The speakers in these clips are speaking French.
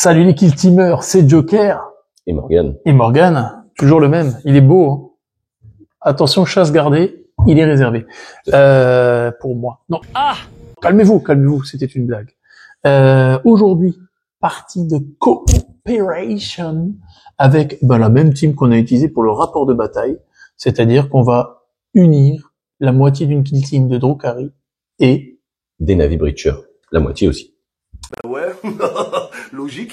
Salut les kill teamers, c'est Joker. Et Morgan. Et Morgan, toujours le même. Il est beau. Hein. Attention, chasse gardée, il est réservé. Pour moi. Non. Ah, calmez-vous, c'était une blague. Aujourd'hui, partie de Cooperation avec la même team qu'on a utilisée pour le rapport de bataille. C'est-à-dire qu'on va unir la moitié d'une kill team de Drukhari et des Na'vi Breacher. La moitié aussi. Ouais, logique.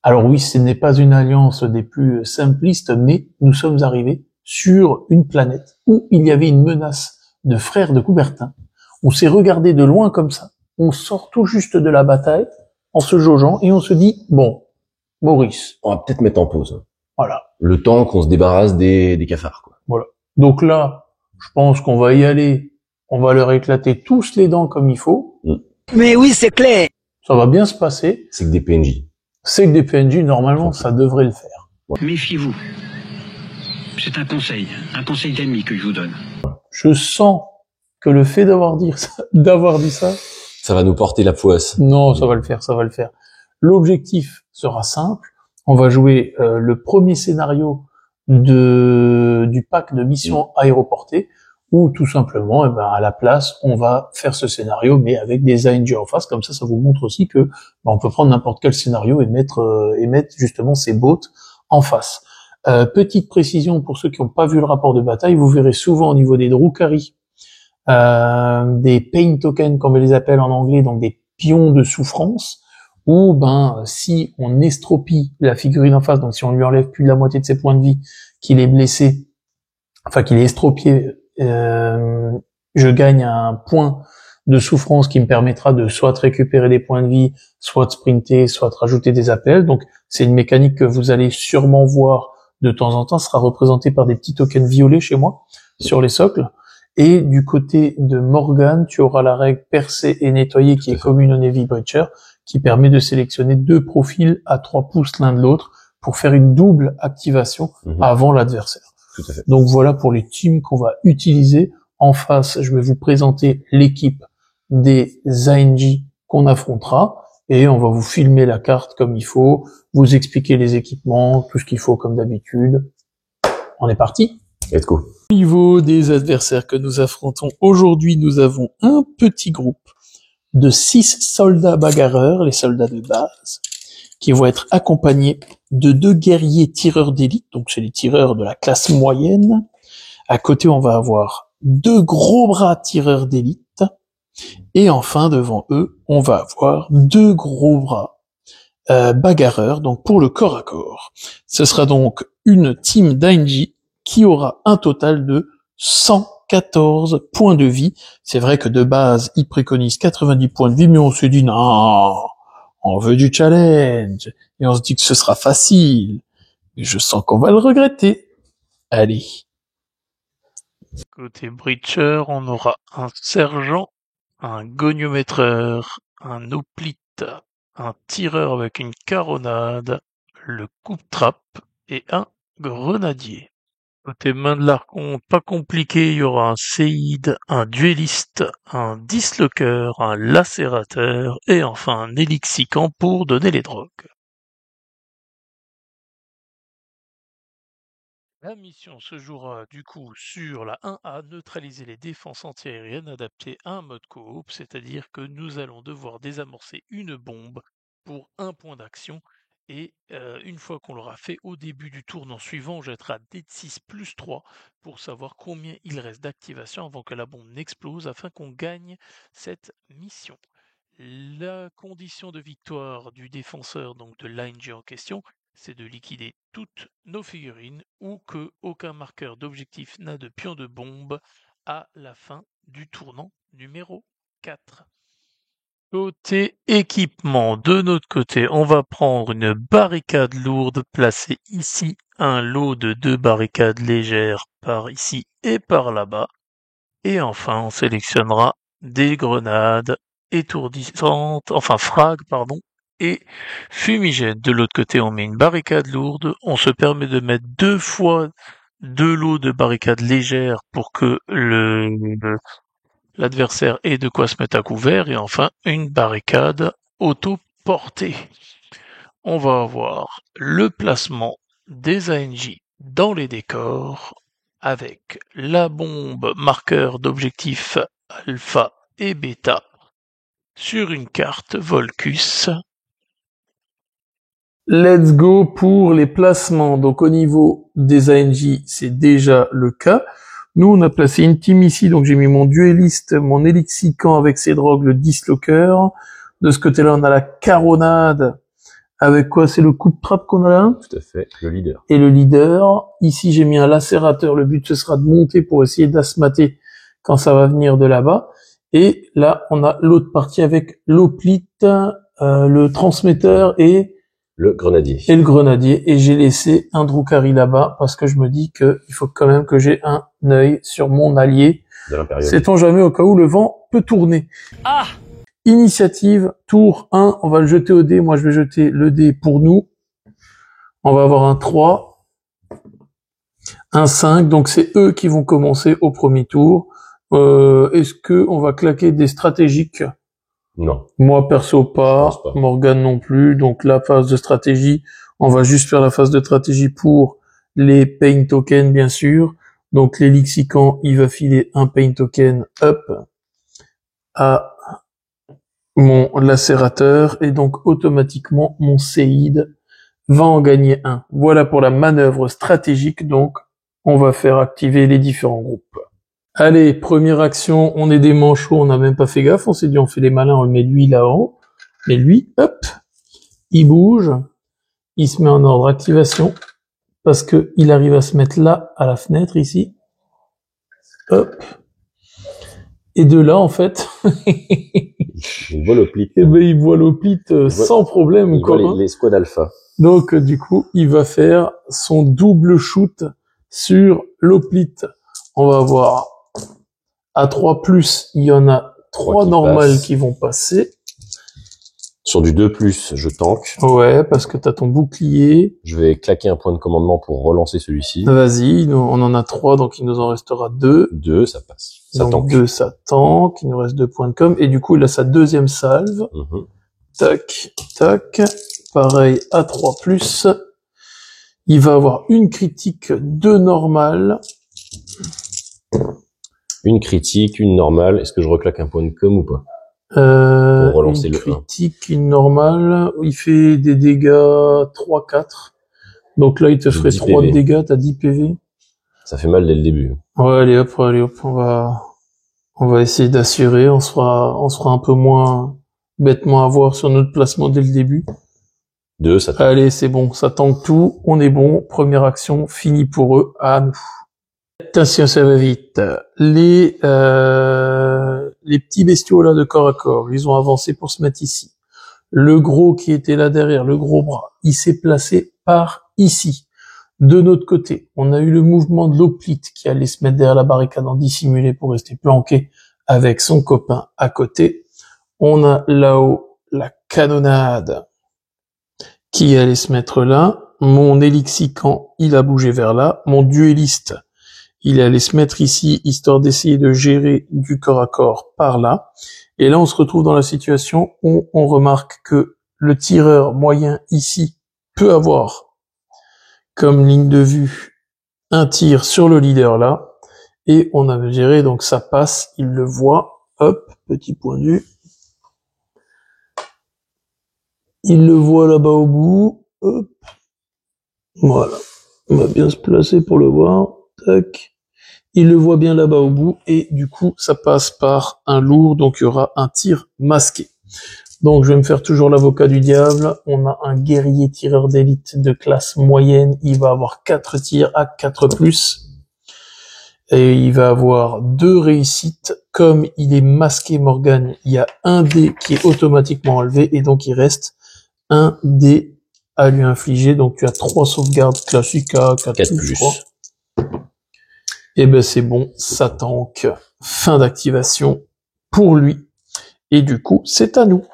Alors oui, ce n'est pas une alliance des plus simplistes, mais nous sommes arrivés sur une planète où il y avait une menace de frères de Coubertin. On s'est regardé de loin comme ça. On sort tout juste de la bataille en se jaugeant et on se dit, bon, Maurice. On va peut-être mettre en pause. Voilà. Le temps qu'on se débarrasse des cafards, quoi. Voilà. Donc là, je pense qu'on va y aller. On va leur éclater tous les dents comme il faut. Mais oui, c'est clair. Ça va bien se passer. C'est que des PNJ. C'est que des PNJ, normalement, ça devrait le faire. Ouais. Méfiez-vous. C'est un conseil d'ami que je vous donne. Je sens que le fait d'avoir dit ça, ça va nous porter la poisse. Non, ça va le faire. L'objectif sera simple. On va jouer le premier scénario du pack de missions aéroportées, où tout simplement, à la place, on va faire ce scénario, mais avec des ANG en face. Comme ça vous montre aussi que on peut prendre n'importe quel scénario et mettre justement ces bots en face. Petite précision pour ceux qui n'ont pas vu le rapport de bataille, vous verrez souvent au niveau des Drukhari des pain tokens, comme on les appelle en anglais, donc des pions de souffrance, où si on estropie la figurine en face, donc si on lui enlève plus de la moitié de ses points de vie, qu'il est blessé, enfin qu'il est estropié, je gagne un point de souffrance qui me permettra de soit récupérer des points de vie, soit de sprinter, soit de rajouter des appels. Donc c'est une mécanique que vous allez sûrement voir de temps en temps, sera représentée par des petits tokens violets chez moi, sur les socles. Et du côté de Morgan, tu auras la règle percer et nettoyer qui est commune au Na'vi Breacher, qui permet de sélectionner 2 profils à 3 pouces l'un de l'autre pour faire une double activation avant l'adversaire. Tout à fait. Donc voilà pour les teams qu'on va utiliser. En face, je vais vous présenter l'équipe des ANJ qu'on affrontera et on va vous filmer la carte comme il faut, vous expliquer les équipements, tout ce qu'il faut comme d'habitude. On est parti. Let's go. Au niveau des adversaires que nous affrontons aujourd'hui, nous avons un petit groupe de 6 soldats bagarreurs, les soldats de base, qui vont être accompagnés de 2 guerriers tireurs d'élite, donc c'est les tireurs de la classe moyenne. À côté, on va avoir 2 gros bras tireurs d'élite. Et enfin, devant eux, on va avoir 2 gros bras bagarreurs, donc pour le corps à corps. Ce sera donc une team d'ANJ qui aura un total de 114 points de vie. C'est vrai que de base, ils préconisent 90 points de vie, mais on se dit non, on veut du challenge. Et on se dit que ce sera facile. Et je sens qu'on va le regretter. Allez. Côté Breacher, on aura un sergent, un goniométreur, un hoplite, un tireur avec une caronade, le coupe-trappe et un grenadier. Côté main de l'archon, pas compliqué, il y aura un séide, un duelliste, un disloqueur, un lacérateur et enfin un élixicant pour donner les drogues. La mission se jouera du coup sur la 1A, neutraliser les défenses antiaériennes adaptées à un mode coop, c'est-à-dire que nous allons devoir désamorcer une bombe pour 1 point d'action. Et une fois qu'on l'aura fait au début du tournant suivant, on jettera D6 plus 3 pour savoir combien il reste d'activation avant que la bombe n'explose afin qu'on gagne cette mission. La condition de victoire du défenseur, donc de l'ANG en question, c'est de liquider toutes nos figurines ou que aucun marqueur d'objectif n'a de pion de bombe à la fin du tournant numéro 4. Côté équipement, de notre côté, on va prendre une barricade lourde placée ici, un lot de 2 barricades légères par ici et par là-bas. Et enfin, on sélectionnera des grenades étourdissantes, et fumigènes. De l'autre côté, on met une barricade lourde. On se permet de mettre 2 fois 2 lots de barricades légères pour que l'adversaire ait de quoi se mettre à couvert, et enfin une barricade auto-portée. on va avoir le placement des ANJ dans les décors avec la bombe marqueur d'objectifs alpha et bêta sur une carte Volcus. Let's go pour les placements. Donc au niveau des ANJ, c'est déjà le cas. Nous, on a placé une team ici, donc j'ai mis mon dueliste, mon Elixican avec ses drogues, le dislocker. De ce côté-là, on a la caronade. Avec quoi? C'est le coup de trappe qu'on a là? Tout à fait, le leader. Et le leader. Ici, j'ai mis un lacérateur. Le but, ce sera de monter pour essayer d'asmater quand ça va venir de là-bas. Et là, on a l'autre partie avec l'hoplite, le transmetteur et Le grenadier. le grenadier. Et j'ai laissé un Drukhari là-bas parce que je me dis que il faut quand même que j'ai un œil sur mon allié. De l'impérial. Sait-on jamais au cas où le vent peut tourner. Ah! Initiative, tour 1, on va le jeter au dé. Moi, je vais jeter le dé pour nous. On va avoir un 3, un 5, donc c'est eux qui vont commencer au premier tour. Est-ce que on va claquer des stratégiques? Non. Moi, perso, Je pas. pense pas. Morgane non plus. Donc, la phase de stratégie, on va juste faire la phase de stratégie pour les pain tokens, bien sûr. Donc, l'Elixican, il va filer un pain token up à mon lacérateur et donc automatiquement mon séide va en gagner un. Voilà pour la manœuvre stratégique, donc on va faire activer les différents groupes. Allez, première action, on est des manchots, on n'a même pas fait gaffe, on s'est dit on fait les malins, on le met lui là-haut. Mais lui, hop, il bouge, il se met en ordre activation parce que il arrive à se mettre là à la fenêtre ici. Hop. Et de là, en fait, Il vole au pli. eh ben, il voit l'hoplite sans problème, Il quoi. voit les squads alpha. Donc, du coup, il va faire son double shoot sur l'hoplite. On va avoir à 3+, il y en a 3 qui normales passent. qui vont passer. Sur du 2+, je tank. Ouais, parce que t'as ton bouclier. Je vais claquer un point de commandement pour relancer celui-ci. Vas-y, on en a 3, donc il nous en restera 2. 2, ça passe. Ça Donc tank. 2, ça tank. Il nous reste 2 points de com. Et du coup, il a sa deuxième salve. Mhm. Tac, tac. Pareil, à 3+. Il va avoir une critique, 2 normales. Une critique, une normale. Est-ce que je reclaque un point de com ou pas? Pour relancer Une le 1. critique, une normale. Il fait des dégâts 3-4. Donc là, il te J'ai ferait 10 3 de PV. dégâts, t'as 10 PV. Ça fait mal dès le début. Ouais, allez hop, on va essayer d'assurer. On se fera un peu moins bêtement avoir sur notre placement dès le début. 2, ça tank. Allez, c'est bon, ça tank tout, on est bon. Première action, fini pour eux, à nous. Attention, ça va vite. Les petits bestiaux là de corps à corps, ils ont avancé pour se mettre ici. Le gros qui était là derrière, le gros bras, il s'est placé par ici. De notre côté, on a eu le mouvement de l'hoplite qui allait se mettre derrière la barricade en dissimulé pour rester planqué avec son copain à côté. On a là-haut la canonnade qui allait se mettre là. Mon Elixican, il a bougé vers là. Mon dueliste, il allait se mettre ici, histoire d'essayer de gérer du corps à corps par là. Et là, on se retrouve dans la situation où on remarque que le tireur moyen ici peut avoir comme ligne de vue un tir sur le leader là. Et on a géré, donc ça passe, il le voit. Hop, petit point de vue. Il le voit là-bas au bout. Hop. Voilà. On va bien se placer pour le voir. Tac. Il le voit bien là-bas au bout. Et du coup, ça passe par un lourd. Donc, il y aura un tir masqué. Donc, je vais me faire toujours l'avocat du diable. On a un guerrier tireur d'élite de classe moyenne. Il va avoir 4 tirs à 4+. Et il va avoir 2 réussites. Comme il est masqué Morgane, il y a un dé qui est automatiquement enlevé. Et donc, il reste un dé à lui infliger. Donc tu as 3 sauvegardes classiques à 4+. Je crois. Et ben c'est bon, ça tank. Fin d'activation pour lui. Et du coup, c'est à nous.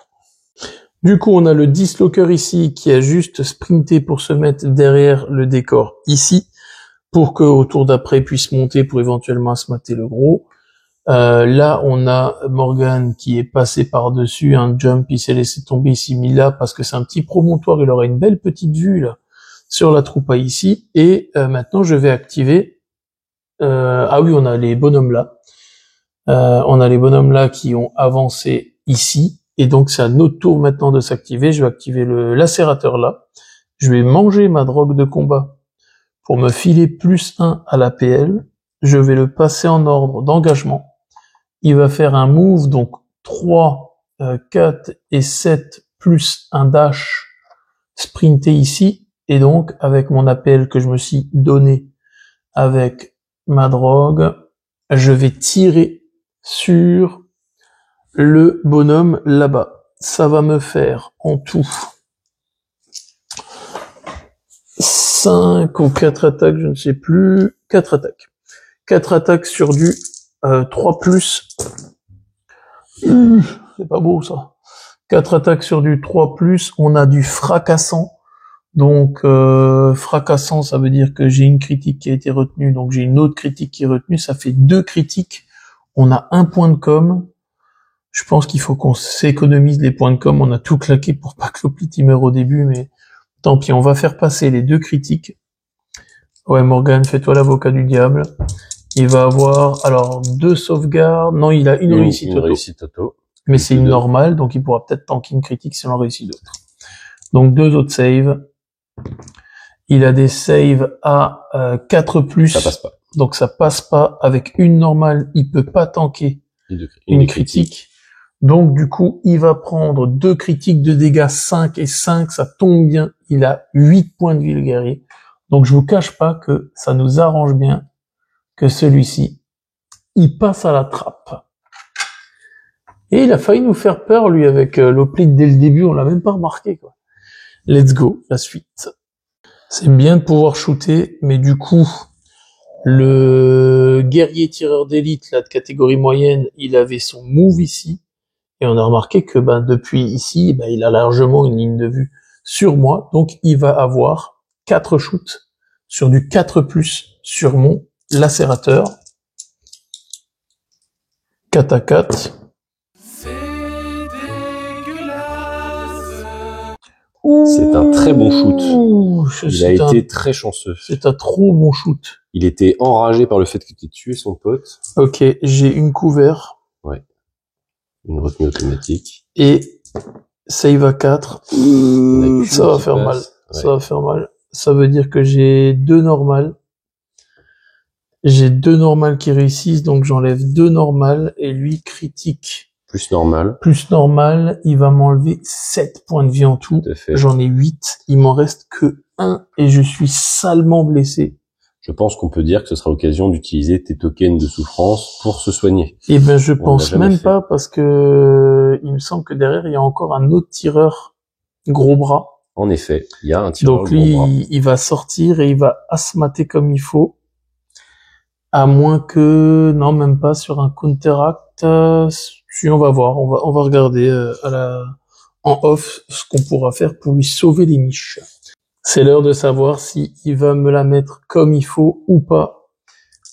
Du coup, on a le dislocker ici qui a juste sprinté pour se mettre derrière le décor ici, pour que au tour d'après il puisse monter pour éventuellement asmater le gros. Là, on a Morgan qui est passé par-dessus un jump, il s'est laissé tomber ici, mis là, parce que c'est un petit promontoire, il aura une belle petite vue là sur la troupa ici. Et maintenant, je vais activer... ah oui, on a les bonhommes là. On a les bonhommes là qui ont avancé ici. Et donc, c'est à notre tour maintenant de s'activer. Je vais activer le lacérateur là. Je vais manger ma drogue de combat pour me filer +1 à la PL. Je vais le passer en ordre d'engagement. Il va faire un move, donc 3, 4 et 7 plus un dash sprinté ici. Et donc, avec mon APL que je me suis donné avec ma drogue, je vais tirer sur le bonhomme là-bas. Ça va me faire en tout 5 ou 4 attaques, je ne sais plus. 4 attaques. 4 attaques sur du 3+. C'est pas beau ça. 4 attaques sur du 3+. On a du fracassant. Donc fracassant, ça veut dire que j'ai une critique qui a été retenue. Donc j'ai une autre critique qui est retenue. Ça fait 2 critiques. On a 1 point de com. Je pense qu'il faut qu'on s'économise les points de com. On a tout claqué pour pas que l'Oplity meure au début, mais tant pis, on va faire passer les 2 critiques. Ouais, Morgan, fais-toi l'avocat du diable. Il va avoir, alors, 2 sauvegardes. Non, il a une réussite auto. Mais c'est une normale, donc il pourra peut-être tanker une critique si on en réussit d'autres. Donc 2 autres saves. Il a des saves à 4+. Ça passe pas. Donc ça passe pas. Avec une normale, il peut pas tanker une critique. Donc du coup, il va prendre 2 critiques de dégâts 5 et 5, ça tombe bien. Il a 8 points de vie le guerrier. Donc je vous cache pas que ça nous arrange bien que celui-ci, il passe à la trappe. Et il a failli nous faire peur, lui, avec l'Oplite dès le début, on l'a même pas remarqué, quoi. Let's go, la suite. C'est bien de pouvoir shooter, mais du coup, le guerrier tireur d'élite, là, de catégorie moyenne, il avait son move ici. Et on a remarqué que depuis ici, il a largement une ligne de vue sur moi. Donc il va avoir 4 shoots sur du 4+ sur mon lacérateur. 4 à 4. C'est un très bon shoot. Il a été très chanceux. C'est un trop bon shoot. Il était enragé par le fait que tu aies tué son pote. Ok, j'ai une couvert. Ouais. Une retenue automatique. Et save à 4. Ça va faire mal. Ouais. Ça va faire mal. Ça veut dire que j'ai 2 normales. J'ai 2 normales qui réussissent, donc j'enlève 2 normales et lui critique. Plus normal. Plus normal, il va m'enlever 7 points de vie en tout. J'en ai 8. Il m'en reste que 1 et je suis salement blessé. Je pense qu'on peut dire que ce sera l'occasion d'utiliser tes tokens de souffrance pour se soigner. Eh ben, je pense même pas parce que il me semble que derrière, il y a encore un autre tireur gros bras. En effet, il y a un tireur gros bras. Donc lui, il va sortir et il va asthmater comme il faut. À moins que, non, même pas sur un counteract. Si on va voir, on va regarder en off ce qu'on pourra faire pour lui sauver les miches. C'est l'heure de savoir si il va me la mettre comme il faut ou pas.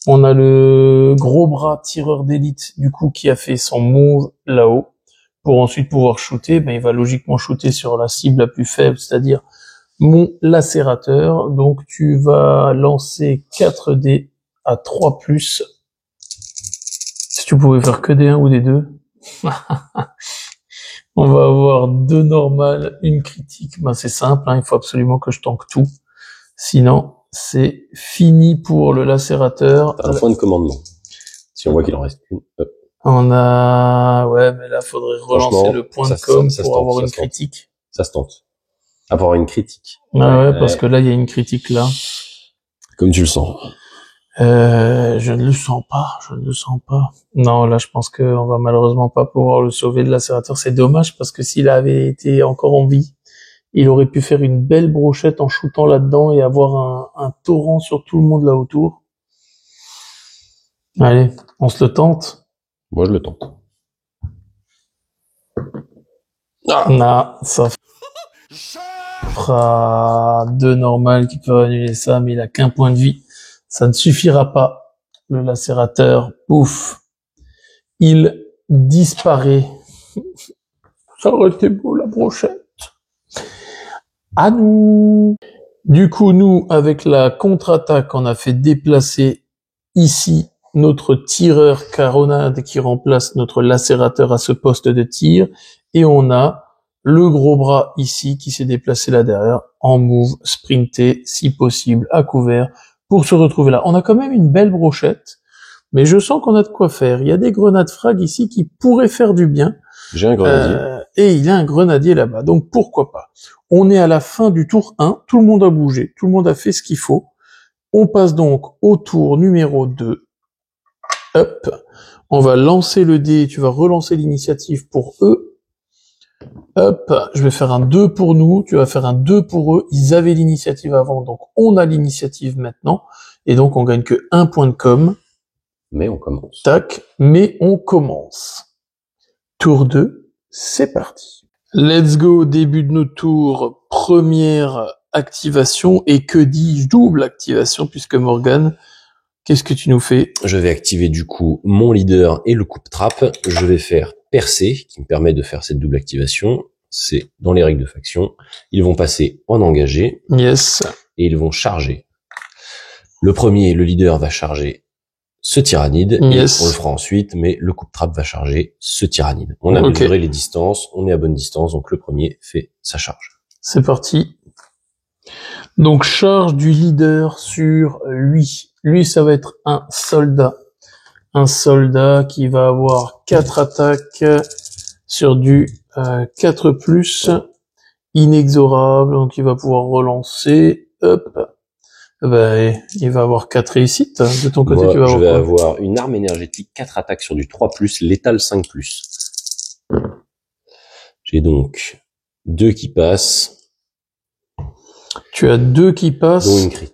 On a le gros bras tireur d'élite du coup qui a fait son move là-haut pour ensuite pouvoir shooter. Il va logiquement shooter sur la cible la plus faible, c'est-à-dire mon lacérateur. Donc tu vas lancer 4 dés à 3+. Si tu pouvais faire que des 1 ou des 2. On va avoir 2 normales, une critique. C'est simple, il faut absolument que je tank tout. Sinon, c'est fini pour le lacérateur. T'as un point de commandement. Si on voit qu'il en reste qu'une. On a... Ouais, mais là, faudrait relancer le point de com pour avoir une critique. Ça se tente. Avoir une critique. Ah ouais, parce que là, il y a une critique là. Comme tu le sens. Je ne le sens pas. Non, là, je pense qu'on va malheureusement pas pouvoir le sauver, le lacérateur. C'est dommage parce que s'il avait été encore en vie, il aurait pu faire une belle brochette en shootant là-dedans et avoir un torrent sur tout le monde là autour. Allez, on se le tente. Moi, je le tente. Non, ça fera 2 normales qui peuvent annuler ça, mais il a qu'un point de vie. Ça ne suffira pas. Le lacérateur, ouf. il disparaît. Ça aurait été beau, la brochette. À nous. Du coup, nous, avec la contre-attaque, on a fait déplacer ici notre tireur caronade qui remplace notre lacérateur à ce poste de tir. Et on a le gros bras ici qui s'est déplacé là derrière en move, sprinté, si possible, à couvert, pour se retrouver là. On a quand même une belle brochette, mais je sens qu'on a de quoi faire. Il y a des grenades frag ici qui pourraient faire du bien. J'ai un grenadier. Et il y a un grenadier là-bas, donc pourquoi pas. On est à la fin du tour 1, tout le monde a bougé, tout le monde a fait ce qu'il faut. On passe donc au tour numéro 2. Hop, on va lancer le dé, tu vas relancer l'initiative pour eux. Hop, je vais faire un 2 pour nous, tu vas faire un 2 pour eux. Ils avaient l'initiative avant, donc on a l'initiative maintenant. Et donc on gagne que 1 point de com. Mais on commence. Tac, mais on commence. Tour 2, c'est parti. Let's go, début de notre tour, première activation, et que dis-je, double activation, puisque Morgane, qu'est-ce que tu nous fais? Je vais activer du coup mon leader et le coupe-trappe. Je vais faire percer, qui me permet de faire cette double activation. C'est dans les règles de faction. Ils vont passer en engagé. Yes. Et ils vont charger. Le premier, le leader, va charger ce tyrannide. Yes. Et on le fera ensuite, mais le coupe-trappe va charger ce tyrannide. On a mesuré les distances, on est à bonne distance, donc le premier fait sa charge. C'est parti. Donc charge du leader sur lui. Lui, ça va être un soldat. Un soldat qui va avoir 4 attaques sur du 4+, inexorable, donc il va pouvoir relancer. Hop. Ben, il va avoir 4 réussites. De ton côté, moi, tu vas je vais avoir avoir une arme énergétique, 4 attaques sur du 3+, létal 5+. J'ai donc 2 qui passent. Tu as 2 qui passent. Dont une crit.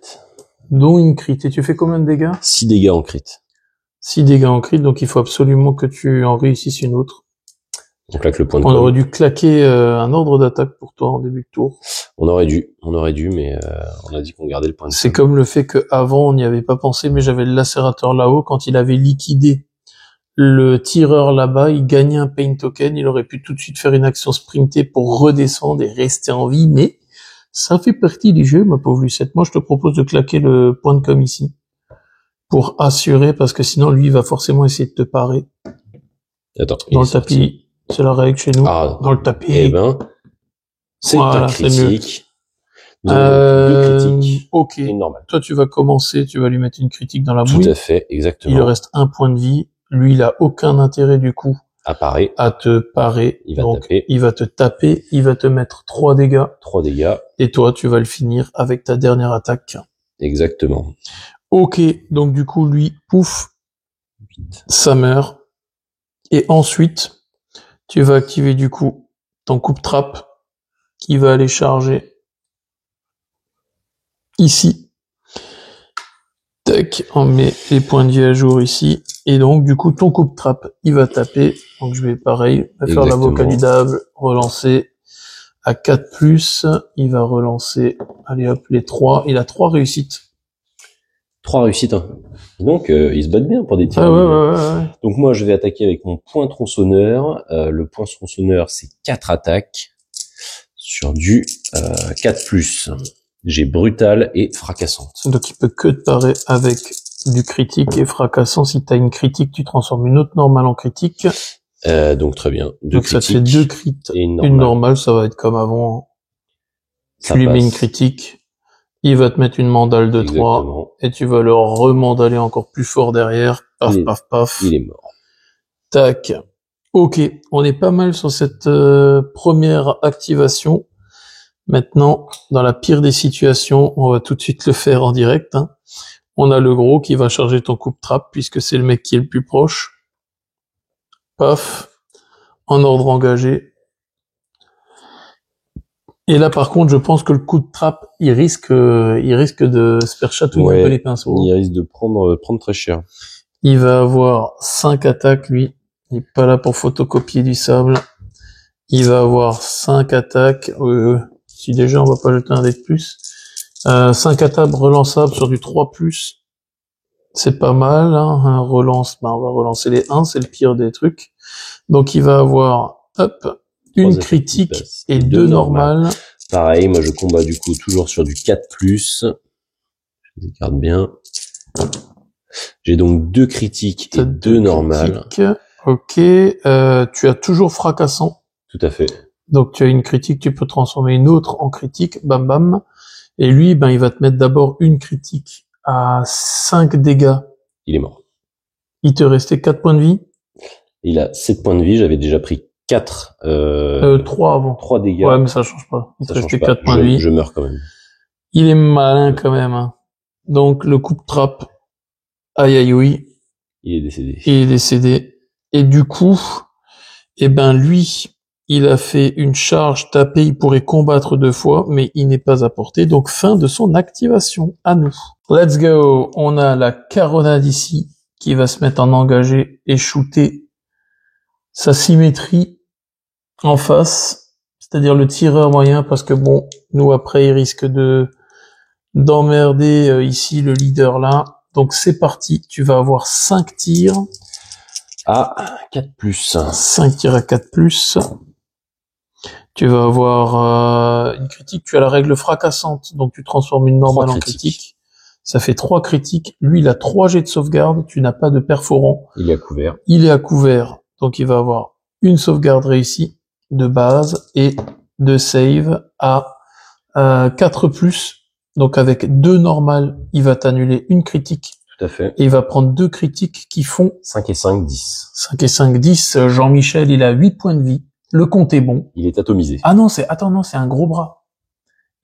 Dont une crit. Et tu fais combien de dégâts? 6 dégâts en crit. 6 dégâts en crit, donc il faut absolument que tu en réussisses une autre. On claque le point de On com. aurait dû claquer un ordre d'attaque pour toi en début de tour. On aurait dû, mais on a dit qu'on gardait le point de com. C'est comme le fait que avant on n'y avait pas pensé, mais j'avais le lacérateur là-haut. Quand il avait liquidé le tireur là-bas, il gagnait un pain token. Il aurait pu tout de suite faire une action sprintée pour redescendre et rester en vie, mais ça fait partie du jeu, ma pauvre Lucette. Moi, je te propose de claquer le point de com ici pour assurer, parce que sinon lui il va forcément essayer de te parer. Attends. Dans le tapis. C'est la règle chez nous. Ah, dans le tapis. Eh ben, c'est voilà, un critique. Donc, 2 critiques. Ok. Et normal. Toi, tu vas commencer, tu vas lui mettre une critique dans la Tout bouille. à fait, exactement. Il lui reste 1 point de vie. Lui, il a aucun intérêt, du coup, Apparaît. à te parer. Il va donc, taper. il va te taper. Il va te mettre 3 dégâts. 3 dégâts. Et toi, tu vas le finir avec ta dernière attaque. Exactement. Ok. Donc, du coup, lui, pouf. 8. Ça meurt. Et ensuite, tu vas activer du coup ton coupe-trappe qui va aller charger ici. Tac, on met les points de vie à jour ici. Et donc du coup ton coupe-trappe, il va taper. Donc je vais pareil, faire l'avocat du diable, relancer à 4+, il va relancer, allez hop, les 3. Il a 3 réussites. 3 réussites, hein. Donc, ils se battent bien pour des tirs. Ah ouais. Donc moi, je vais attaquer avec mon point tronçonneur. Le point tronçonneur, c'est 4 attaques sur du 4+. J'ai brutal et fracassante. Donc il peut que te parer avec du critique et fracassant. Si t'as une critique, tu transformes une autre normale en critique. Donc très bien. Donc ça te fait 2 crits. Et une normale, ça va être comme avant. Ça tu lui passe. mets une critique. Il va te mettre une mandale de 3 et tu vas le remandaler encore plus fort derrière. Paf, paf, paf. Il est mort. Tac. Ok, on est pas mal sur cette première activation. Maintenant, dans la pire des situations, on va tout de suite le faire en direct. Hein. On a le gros qui va charger ton coupe-trappe puisque c'est le mec qui est le plus proche. Paf. En ordre engagé. Et là, par contre, je pense que le coup de trappe, il risque de se faire chatouiller un peu les pinceaux. Il risque de prendre très cher. Il va avoir 5 attaques, lui. Il est pas là pour photocopier du sable. Il va avoir 5 attaques. Si déjà, on va pas jeter un dé de plus. 5 attaques relançables sur du 3+. C'est pas mal, hein. Un relance, on va relancer les 1, c'est le pire des trucs. Donc il va avoir, hop, une Trois critique effectifs et 2 normales. Pareil, moi je combats du coup toujours sur du 4+. Je les garde bien. J'ai donc 2 critiques et 2 normales. Ok, tu as toujours fracassant. Tout à fait. Donc tu as une critique, tu peux transformer une autre en critique, bam bam. Et lui, ben il va te mettre d'abord une critique à 5 dégâts. Il est mort. Il te restait 4 points de vie. Il a 7 points de vie, j'avais déjà pris 4 3 avant. 3 dégâts. Ouais, mais ça change pas. Il te Ça restait change pas. 4 points de vie. Je meurs quand même. Il est malin quand même, hein. Donc le coup de trappe, aïe aïe oui, Il est décédé. il est décédé. Et du coup, eh ben lui, il a fait une charge tapée, il pourrait combattre 2 fois, mais il n'est pas à portée, donc fin de son activation. À nous. Let's go. On a la caronade ici qui va se mettre en engagé et shooter sa symétrie en face, c'est-à-dire le tireur moyen, parce que bon, nous après il risque d'emmerder ici le leader là. Donc c'est parti, tu vas avoir 5 tirs. À 4+. 5 tirs à 4+. Tu vas avoir une critique, tu as la règle fracassante, donc tu transformes une normale en critique. Ça fait 3 critiques. Lui, il a 3 jets de sauvegarde, tu n'as pas de perforant. Il est à couvert. Il est à couvert, donc il va avoir une sauvegarde réussie de base et de save à 4+. Donc avec 2 normales, il va t'annuler une critique. Tout à fait. Et il va prendre 2 critiques qui font 5 et 5, 10. 5 et 5, 10. Jean-Michel, il a 8 points de vie. Le compte est bon. Il est atomisé. Ah non, c'est un gros bras.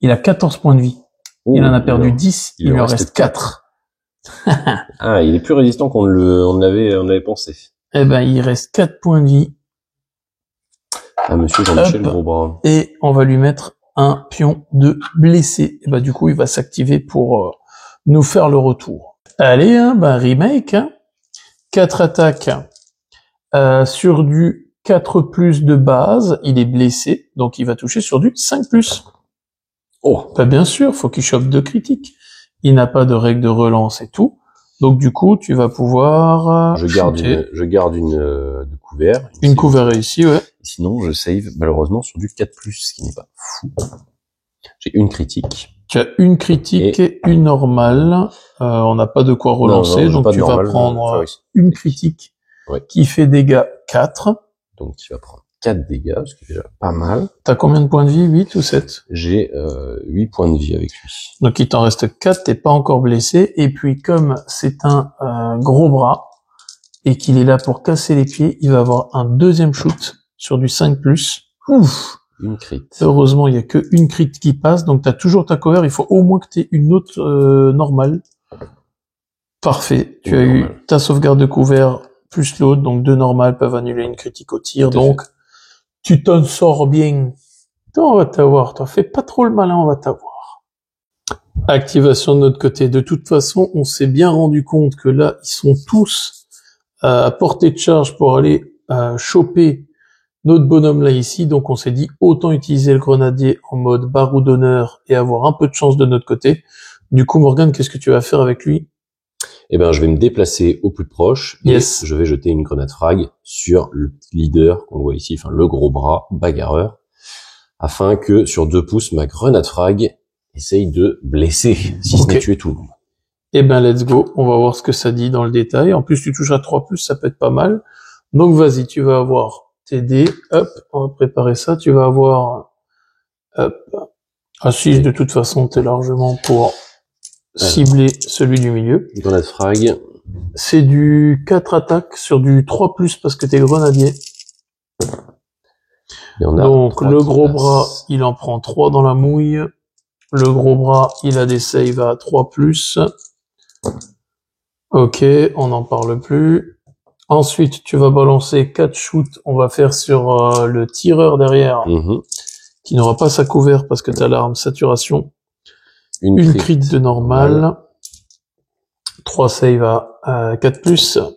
Il a 14 points de vie. Oh, il en a perdu 10, il lui en reste 4. Ah, il est plus résistant qu'on l'avait pensé. Eh ben, il reste 4 points de vie. Ah, monsieur Jean-Michel Hop. Gros bras. Et on va lui mettre un pion de blessé. Et ben, du coup, il va s'activer pour nous faire le retour. Allez, hein, ben, remake, hein. 4 attaques sur du 4+ de base. Il est blessé, donc il va toucher sur du 5+. Oh, Ben, bien sûr, faut qu'il chope 2 critiques. Il n'a pas de règle de relance et tout. Donc du coup, tu vas pouvoir je garde shooter. une de couvert. Une couvert réussie, ouais. Sinon, je save malheureusement sur du 4+, ce qui n'est pas fou. J'ai une critique. Tu as une critique et une normale. On n'a pas de quoi relancer, non, donc tu vas prendre une critique qui fait dégâts 4. Donc tu vas prendre 4 dégâts, ce qui est déjà pas mal. T'as combien de points de vie? 8 ou 7? J'ai 8 points de vie avec lui. Donc il t'en reste 4, t'es pas encore blessé. Et puis comme c'est un gros bras et qu'il est là pour casser les pieds, il va avoir un deuxième shoot sur du 5+. Ouf! Une crit. Heureusement, il y a que une crit qui passe, donc t'as toujours ta cover. Il faut au moins que t'aies une autre normale. Parfait. Tu as eu ta sauvegarde de couvert plus l'autre, donc 2 normales peuvent annuler une critique au tir. Donc tu t'en sors bien. Toi, on va t'avoir. Toi, fais pas trop le malin, on va t'avoir. Activation de notre côté. De toute façon, on s'est bien rendu compte que là, ils sont tous à portée de charge pour aller choper notre bonhomme là ici. Donc on s'est dit autant utiliser le grenadier en mode baroudonneur et avoir un peu de chance de notre côté. Du coup, Morgane, qu'est-ce que tu vas faire avec lui? Eh ben, je vais me déplacer au plus proche et je vais jeter une grenade frag sur le petit leader qu'on voit ici, enfin le gros bras bagarreur, afin que sur 2 pouces, ma grenade frag essaye de blesser, si ce n'est tuer tout le monde. Eh ben, let's go. On va voir ce que ça dit dans le détail. En plus, tu touches à 3+, ça peut être pas mal. Donc, vas-y, tu vas avoir tes dés. Hop, on va préparer ça. Tu vas avoir, hop. Ah si, de toute façon, t'es largement pour cibler celui du milieu. Grenade frag. C'est du 4 attaques sur du 3+, parce que t'es grenadier. Donc, le gros bras, il en prend 3 dans la mouille. Le gros bras, il a des saves à 3+. Ok, on n'en parle plus. Ensuite, tu vas balancer 4 shoots. On va faire sur le tireur derrière, qui n'aura pas sa couvert parce que t'as l'arme saturation. Une crit de normal. 3 saves à 4+.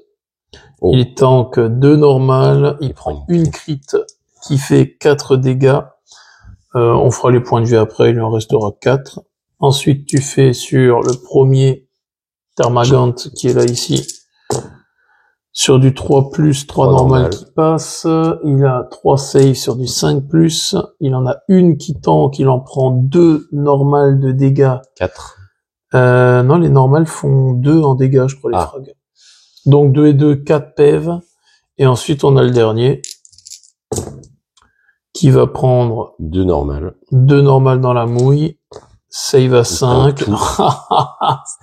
Oh. Il tank 2 normales. Il prend une crit qui fait 4 dégâts. On fera les points de vue après, il lui en restera 4. Ensuite, tu fais sur le premier Termagant qui est là ici. Sur du 3+, 3 normal qui passe. Il a 3 saves sur du 5+. Il en a une qui tank, il en prend 2 normales de dégâts. 4. Non, les normales font 2 en dégâts, je crois, les frags. Donc 2 et 2, 4 PEV. Et ensuite, on a le dernier qui va prendre 2 normales. 2 normales dans la mouille. Save à 5.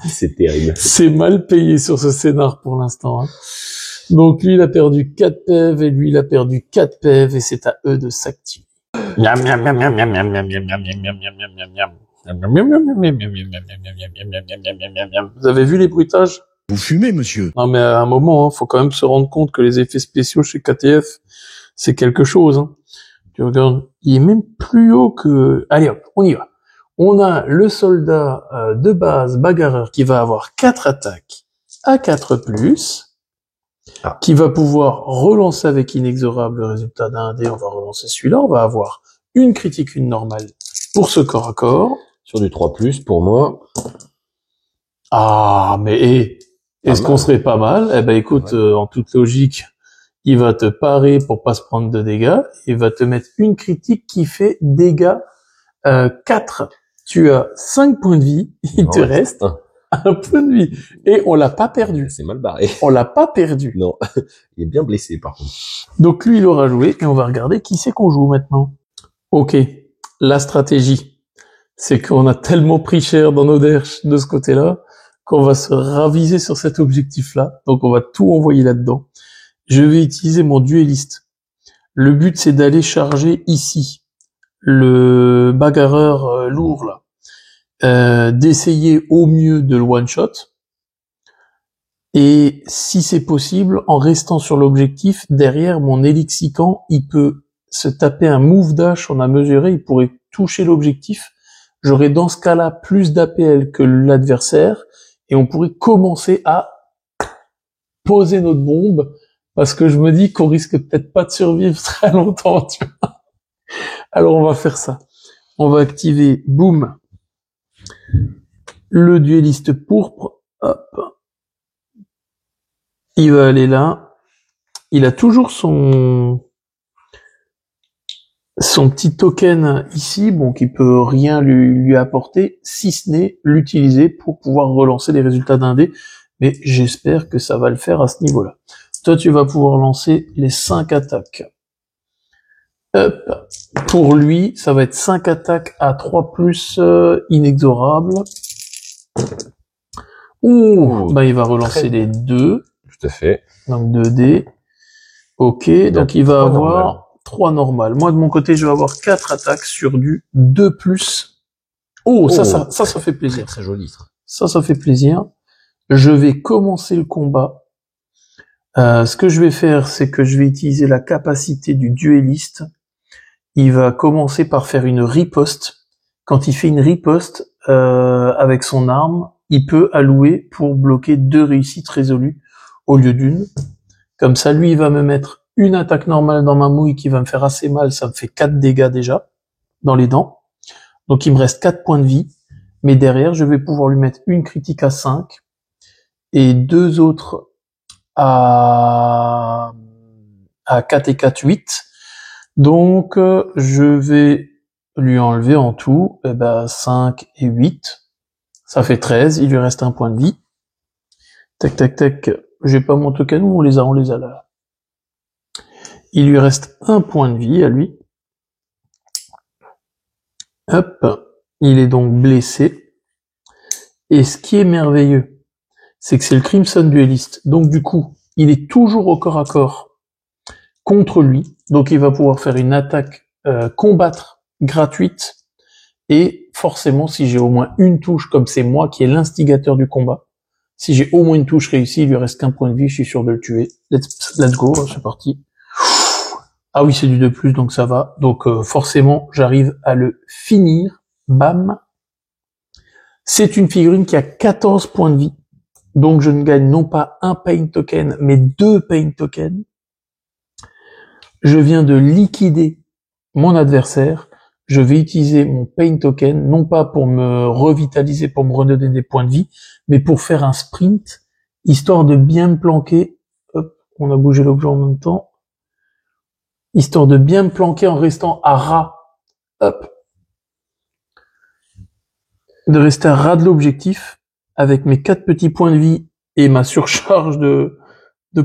C'est terrible. C'est mal payé sur ce scénar pour l'instant. Hein. Donc lui, il a perdu 4 PEV et lui, il a perdu 4 PEV et c'est à eux de s'activer. Vous avez vu les bruitages? Vous fumez, monsieur. Non, mais à un moment, faut quand même se rendre compte que les effets spéciaux chez KTF, c'est quelque chose. Hein. Tu regardes, il est même plus haut que... Allez hop, on y va. On a le soldat de base bagarreur qui va avoir 4 attaques à 4+, qui va pouvoir relancer avec inexorable le résultat d'un dé. On va relancer celui-là. On va avoir une critique, une normale pour ce corps à corps. Sur du 3+, pour moi. Ah, mais est-ce qu'on serait pas mal? Eh ben écoute, en toute logique, il va te parer pour pas se prendre de dégâts. Il va te mettre une critique qui fait dégâts 4. Tu as 5 points de vie, il te reste 1 point de vie. Et on l'a pas perdu. C'est mal barré. On l'a pas perdu. Non, il est bien blessé par contre. Donc lui, il aura joué et on va regarder qui c'est qu'on joue maintenant. Ok, la stratégie, c'est qu'on a tellement pris cher dans nos derches de ce côté-là qu'on va se raviser sur cet objectif-là. Donc on va tout envoyer là-dedans. Je vais utiliser mon dueliste. Le but, c'est d'aller charger ici le bagarreur lourd là, d'essayer au mieux de le one-shot, et si c'est possible, en restant sur l'objectif, derrière mon Elixican, il peut se taper un move dash, on a mesuré, il pourrait toucher l'objectif, j'aurais dans ce cas-là plus d'APL que l'adversaire, et on pourrait commencer à poser notre bombe, parce que je me dis qu'on risque peut-être pas de survivre très longtemps, tu vois. Alors on va faire ça. On va activer, boum, le dueliste pourpre. Hop. Il va aller là. Il a toujours son petit token ici, bon, qui peut rien lui apporter, si ce n'est l'utiliser pour pouvoir relancer les résultats d'un dé. Mais j'espère que ça va le faire à ce niveau-là. Toi, tu vas pouvoir lancer les 5 attaques. Hop. Pour lui, ça va être 5 attaques à 3+, inexorable. Ouh, bah il va relancer les 2. Tout à fait. Donc 2 dés. Ok, donc il va avoir 3 normales. Moi, de mon côté, je vais avoir 4 attaques sur du 2+. Oh, ça fait plaisir. Très joli. Ça fait plaisir. Je vais commencer le combat. Ce que je vais faire, c'est que je vais utiliser la capacité du dueliste. Il va commencer par faire une riposte. Quand il fait une riposte avec son arme, il peut allouer pour bloquer 2 réussites résolues au lieu d'une. Comme ça, lui, il va me mettre une attaque normale dans ma mouille qui va me faire assez mal. Ça me fait 4 dégâts déjà dans les dents. Donc, il me reste 4 points de vie. Mais derrière, je vais pouvoir lui mettre une critique à 5 et 2 autres à 4 et 4, 8. Donc, je vais lui enlever en tout 5 et 8. Ça fait 13. Il lui reste 1 point de vie. Tac, tac, tac. J'ai pas mon token ou on les a là. Il lui reste 1 point de vie à lui. Hop. Il est donc blessé. Et ce qui est merveilleux, c'est que c'est le Crimson Duelist. Donc du coup, il est toujours au corps à corps contre lui. Donc il va pouvoir faire une attaque combattre gratuite. Et forcément, si j'ai au moins une touche, comme c'est moi qui est l'instigateur du combat, si j'ai au moins une touche réussie, il lui reste qu'un point de vie, je suis sûr de le tuer. Let's go, c'est parti. Ah oui, c'est du 2+, donc ça va. Donc forcément, j'arrive à le finir. Bam. C'est une figurine qui a 14 points de vie. Donc je ne gagne non pas un pain token, mais 2 pain tokens. Je viens de liquider mon adversaire. je vais utiliser mon pain token, non pas pour me revitaliser, pour me redonner des points de vie, mais pour faire un sprint, histoire de bien me planquer. Hop, on a bougé l'objet en même temps. Histoire de bien me planquer en restant à ras. Hop. De rester à ras de l'objectif, avec mes 4 petits points de vie et ma surcharge de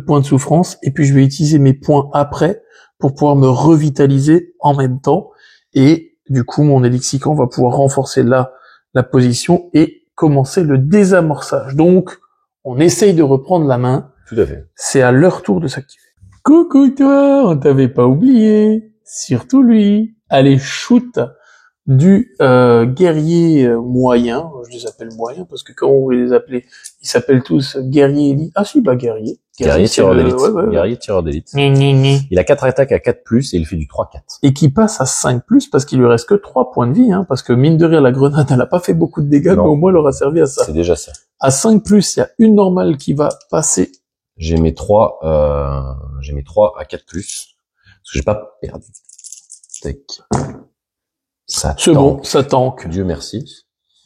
points de souffrance, et puis je vais utiliser mes points après pour pouvoir me revitaliser en même temps, et du coup mon Elixicant va pouvoir renforcer la position et commencer le désamorçage. Donc on essaye de reprendre la main. Tout à fait. C'est à leur tour de s'activer. Coucou toi, on t'avait pas oublié, surtout lui. Allez, shoot du guerrier moyen, je les appelle moyens parce que quand vous les appelez, ils s'appellent tous guerrier élite. Ah si, bah guerrier. Guerrier tireur d'élite. Ouais. Guerrier tireur d'élite. Il a 4 attaques à 4+, et il fait du 3-4. Et qui passe à 5+, parce qu'il lui reste que 3 points de vie, hein, parce que mine de rien, la grenade, elle a pas fait beaucoup de dégâts, Non. mais au moins elle aura servi à ça. C'est déjà ça. À 5+, il y a une normale qui va passer. J'ai mes 3 à 4+, parce que j'ai pas perdu. Tac. Ça C'est tank. bon, ça tank. Dieu merci.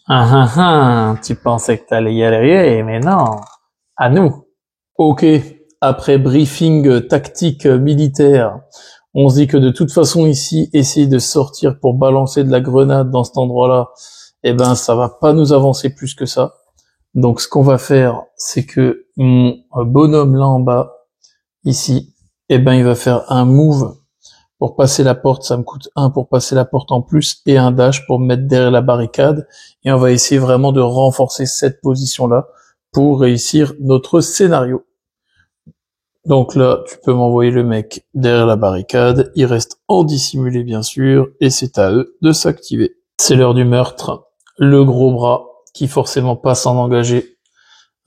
Tu pensais que t'allais y arriver, mais non. À nous. Ok. Après briefing tactique militaire, on se dit que de toute façon ici, essayer de sortir pour balancer de la grenade dans cet endroit-là, eh ben, ça va pas nous avancer plus que ça. Donc, ce qu'on va faire, c'est que mon bonhomme là en bas, ici, eh ben, il va faire un move pour passer la porte. Ça me coûte 1 pour passer la porte en plus et un dash pour me mettre derrière la barricade. Et on va essayer vraiment de renforcer cette position-là pour réussir notre scénario. Donc là, tu peux m'envoyer le mec derrière la barricade. Il reste en dissimulé, bien sûr, et c'est à eux de s'activer. C'est l'heure du meurtre. Le gros bras, qui forcément passe en engagé,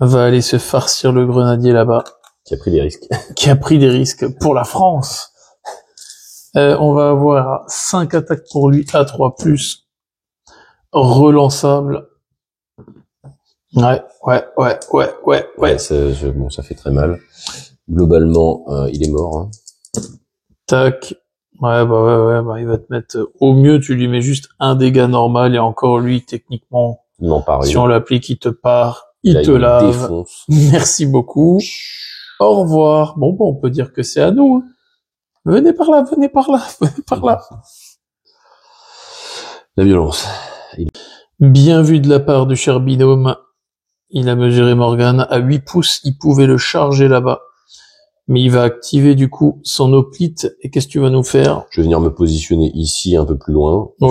va aller se farcir le grenadier là-bas. Qui a pris des risques. Qui a pris des risques pour la France. On va avoir 5 attaques pour lui à 3+, relançable. Ouais. Ça fait très mal. Globalement, il est mort. Hein. Tac. Ouais, il va te mettre, au mieux, tu lui mets juste un dégât normal, et encore lui, techniquement, Il m'en parle. si on l'applique, il te part, il te me lave. défonce. Merci beaucoup. Au revoir. Bon, on peut dire que c'est à nous, hein. Venez par là. La violence. Bien vu de la part du cher binôme. Il a mesuré Morgan à 8 pouces, il pouvait le charger là-bas. Mais il va activer du coup son hoplite, et qu'est-ce que tu vas nous faire? Je vais venir me positionner ici un peu plus loin. Il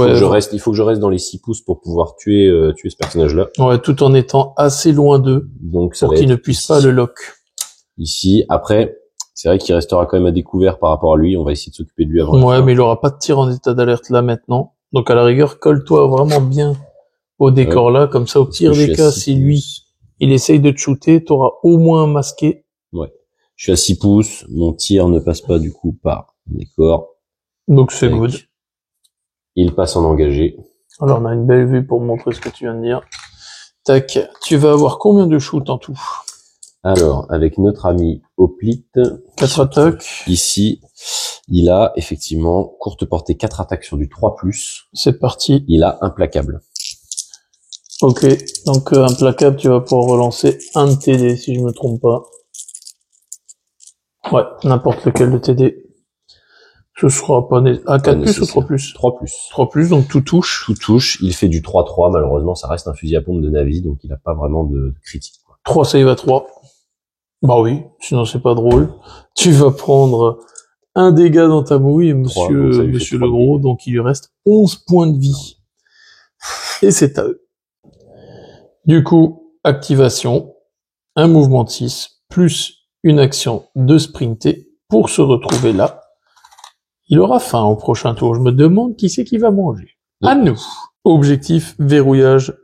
faut que je reste dans les 6 pouces pour pouvoir tuer ce personnage-là. Ouais, tout en étant assez loin d'eux. Donc ça pour va qu'il être ne puisse ici. pas le lock. Ici, après, c'est vrai qu'il restera quand même à découvert par rapport à lui. On va essayer de s'occuper de lui avant. Ouais, mais il aura pas de tir en état d'alerte là maintenant. Donc à la rigueur, colle-toi vraiment bien au décor là, comme ça au pire des cas, si lui, il essaye de te shooter, t'auras au moins masqué. Ouais. Je suis à 6 pouces, mon tir ne passe pas du coup par le décor. Donc c'est good. Il passe en engagé. Alors on a une belle vue pour montrer ce que tu viens de dire. Tac, tu vas avoir combien de shoots en tout? Alors, avec notre ami Hoplite, 4 attaques. Ici, il a effectivement courte portée 4 attaques sur du 3+. C'est parti. Il a implacable. Ok, donc implacable, tu vas pouvoir relancer un de TD si je me trompe pas. Ouais, n'importe lequel de TD. Ce sera pas à 4+ ou 3+? 3+. 3+, donc tout touche. Tout touche, il fait du 3-3, malheureusement ça reste un fusil à pompe de Navi, donc il n'a pas vraiment de critique. 3 save à 3. Bah oui, sinon c'est pas drôle. Tu vas prendre un dégât dans ta mouille, monsieur le gros, donc il lui reste 11 points de vie. Et c'est à eux. Du coup, activation, un mouvement de 6, plus une action de sprinter pour se retrouver là. Il aura faim au prochain tour. Je me demande qui c'est qui va manger. À nous. Objectif, verrouillage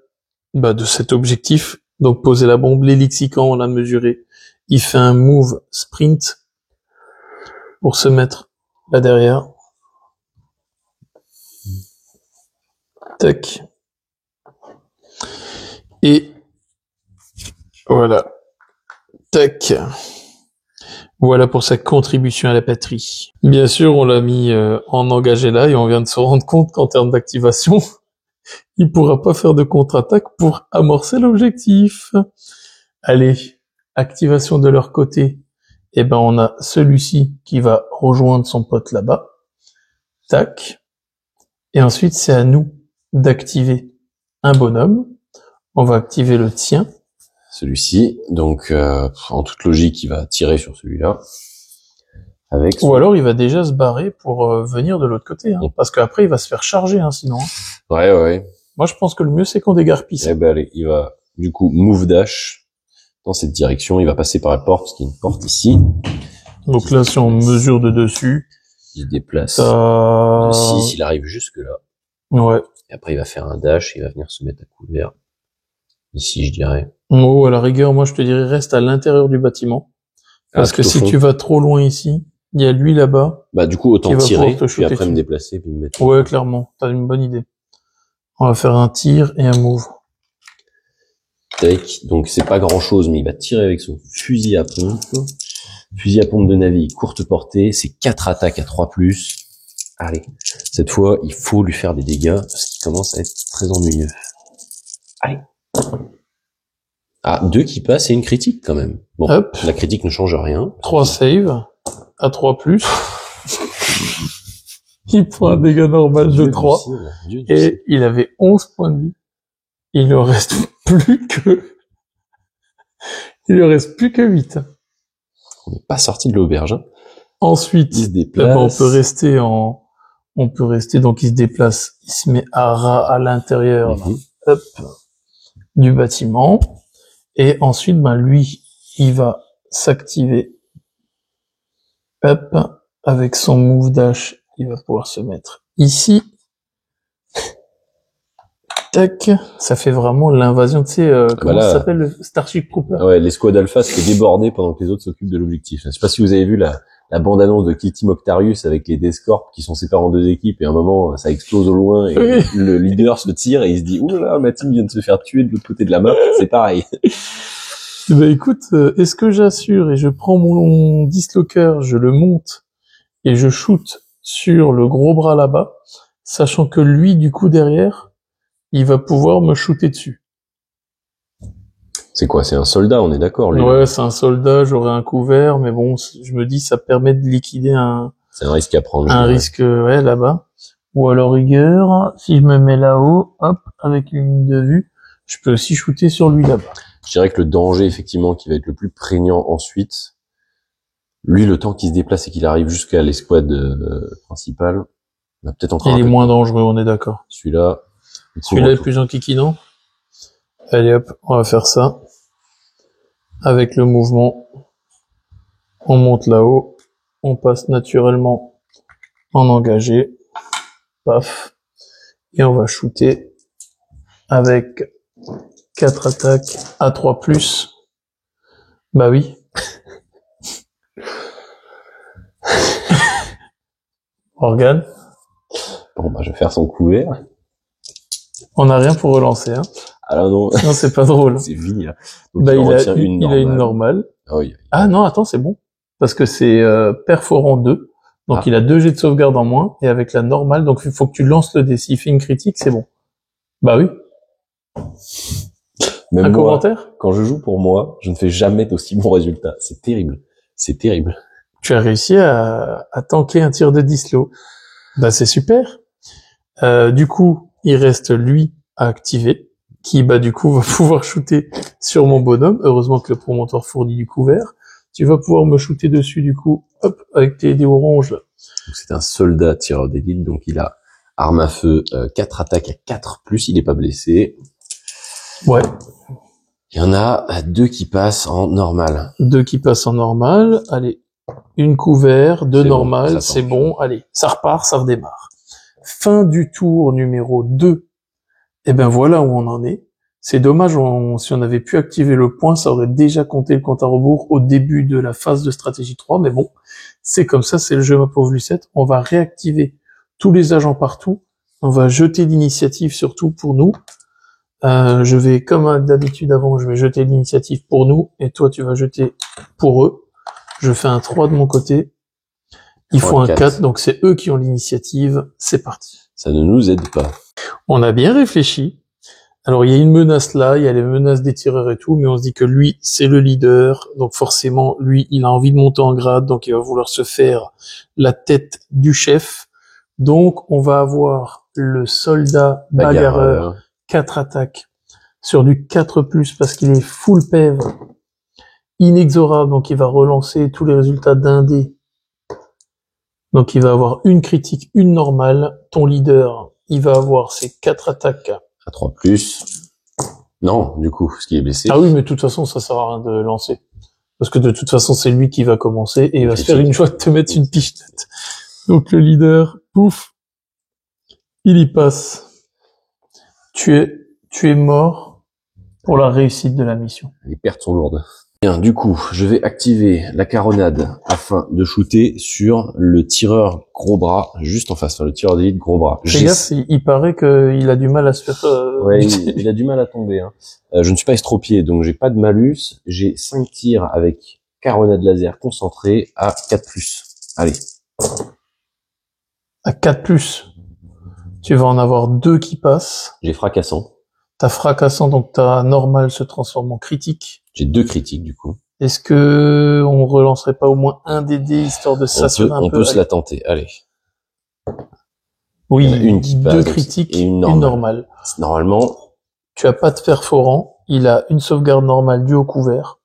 de cet objectif. Donc poser la bombe, l'Elixicant, on l'a mesuré. Il fait un move sprint pour se mettre là derrière. Tac. Et voilà. Tac. Voilà pour sa contribution à la patrie. Bien sûr, on l'a mis en engagé là et on vient de se rendre compte qu'en termes d'activation, il pourra pas faire de contre-attaque pour amorcer l'objectif. Allez, activation de leur côté. Eh ben, on a celui-ci qui va rejoindre son pote là-bas. Tac. Et ensuite, c'est à nous d'activer un bonhomme. On va activer le tien. Celui-ci, donc en toute logique, il va tirer sur celui-là. Avec son... Ou alors il va déjà se barrer pour venir de l'autre côté, hein, parce qu'après il va se faire charger, hein, sinon. Ouais. Moi je pense que le mieux c'est qu'on dégarpille ça. Eh ben allez, il va du coup move dash dans cette direction. Il va passer par la porte, parce qu'il y a une porte ici. Donc là si on mesure de dessus, il se déplace. Ça... De 6, il arrive jusque là. Ouais. Et après il va faire un dash, il va venir se mettre à couvert. Ici je dirais. Oh, à la rigueur, moi je te dirais reste à l'intérieur du bâtiment. Parce que si tu vas trop loin ici, il y a lui là-bas. Bah du coup autant tirer, puis après me déplacer, puis me mettre... Ouais, clairement, t'as une bonne idée. On va faire un tir et un move. Tac, donc c'est pas grand chose, mais il va tirer avec son fusil à pompe. Fusil à pompe de Navi, courte portée, c'est 4 attaques à 3+. Allez, cette fois, il faut lui faire des dégâts, parce qu'il commence à être très ennuyeux. Allez. Ah, 2 qui passent et une critique quand même. Bon, hop. La critique ne change rien. 3 saves à 3+. Il prend un dégât normal de 3. Et il avait 11 points de vie. Il ne reste plus que 8. On n'est pas sorti de l'auberge. Hein. Ensuite, on peut rester, donc il se déplace, il se met à ras à l'intérieur, hop, du bâtiment. Et ensuite, lui, il va s'activer, hop, avec son move dash, il va pouvoir se mettre ici. Tac, ça fait vraiment l'invasion, tu sais, comment ça s'appelle, le Starship Trooper. Ouais, l'escouade alpha se fait déborder pendant que les autres s'occupent de l'objectif. Je sais pas si vous avez vu la bande-annonce de Kitty Moctarius avec les Deathcorps qui sont séparés en 2 équipes et à un moment, ça explose au loin et le leader se tire et il se dit, oulala, ma team vient de se faire tuer de l'autre côté de la map, c'est pareil. Bah écoute, est-ce que j'assure et je prends mon dislocker, je le monte et je shoot sur le gros bras là-bas, sachant que lui, du coup, derrière, il va pouvoir me shooter dessus. C'est quoi? C'est un soldat, on est d'accord, lui? Ouais, c'est un soldat, j'aurai un couvert, mais bon, je me dis, ça permet de liquider c'est un risque à prendre. Un risque, ouais, là-bas. Ou alors rigueur, si je me mets là-haut, hop, avec une ligne de vue, je peux aussi shooter sur lui là-bas. Je dirais que le danger, effectivement, qui va être le plus prégnant ensuite, lui, le temps qu'il se déplace et qu'il arrive jusqu'à l'escouade principale, on a peut-être encore il est moins dangereux, on est d'accord. Celui-là est plus enquiquinant. Allez hop, on va faire ça. Avec le mouvement, on monte là-haut, on passe naturellement en engagé. Paf. Et on va shooter avec 4 attaques à 3+. Bah oui. Morgane. Bon, bah, je vais faire son couvert. On n'a rien pour relancer, hein. Ah là, non. Non, c'est pas drôle. C'est fini, là. Donc, bah, il a une normale. Ah oui. Ah non, attends, c'est bon. Parce que c'est perforant 2. Donc il a 2 jets de sauvegarde en moins. Et avec la normale, donc il faut que tu lances le dé. S'il fait une critique, c'est bon. Bah oui. Même un moi, commentaire? Quand je joue pour moi, je ne fais jamais d'aussi bons résultats. C'est terrible. C'est terrible. Tu as réussi à tanker un tir de dislo. Bah c'est super. Du coup, il reste lui à activer, qui bah du coup va pouvoir shooter sur mon bonhomme. Heureusement que le promontoire fournit du couvert. Tu vas pouvoir me shooter dessus du coup, hop, avec tes dés oranges là. C'est un soldat tireur d'élite, donc il a arme à feu, 4 attaques à 4+, il est pas blessé. Ouais. Il y en a 2 qui passent en normal. 2 qui passent en normal. Allez, une couvert, 2 normal, c'est bon. Allez, ça repart, ça redémarre. Fin du tour numéro 2. Et ben voilà où on en est. C'est dommage, si on avait pu activer le point, ça aurait déjà compté le compte à rebours au début de la phase de stratégie 3, mais bon, c'est comme ça, c'est le jeu ma pauvre Lucette. On va réactiver tous les agents partout. On va jeter l'initiative surtout pour nous. Je vais, comme d'habitude avant, je vais jeter l'initiative pour nous, et toi tu vas jeter pour eux. Je fais un 3 de mon côté. Ils font un 4, donc c'est eux qui ont l'initiative. C'est parti. Ça ne nous aide pas. On a bien réfléchi. Alors, il y a une menace là, il y a les menaces des tireurs et tout, mais on se dit que lui, c'est le leader. Donc, forcément, lui, il a envie de monter en grade, donc il va vouloir se faire la tête du chef. Donc, on va avoir le soldat bagarreur, 4 attaques sur du 4+, parce qu'il est full PEV, inexorable, donc il va relancer tous les résultats d'un dé. Donc, il va avoir une critique, une normale. Ton leader, il va avoir ses 4 attaques. À 3+. Non, du coup, ce qui est blessé. Ah oui, mais de toute façon, ça sert à rien de lancer. Parce que de toute façon, c'est lui qui va commencer et il va se faire une joie de te mettre une pichenette. Donc, le leader, pouf, il y passe. Tu es mort pour la réussite de la mission. Les pertes sont lourdes. Bien, du coup, je vais activer la caronade afin de shooter sur le tireur gros bras, juste en face, le tireur d'élite gros bras. Fais gaffe, il paraît qu'il a du mal à se faire... Ouais, il a du mal à tomber. Hein. Je ne suis pas estropié, donc j'ai pas de malus. J'ai 5 tirs avec caronade laser concentrée à 4+. Allez. À 4+. Tu vas en avoir 2 qui passent. J'ai fracassant. Ta fracassant, donc ta normale se transforme en critique. J'ai 2 critiques, du coup. Est-ce que on relancerait pas au moins un des dés, histoire de s'assurer un peu? On peut se la tenter, allez. Oui, une qui passe, 2 critiques et une normale. Normalement. Tu as pas de perforant, il a une sauvegarde normale due au couvert.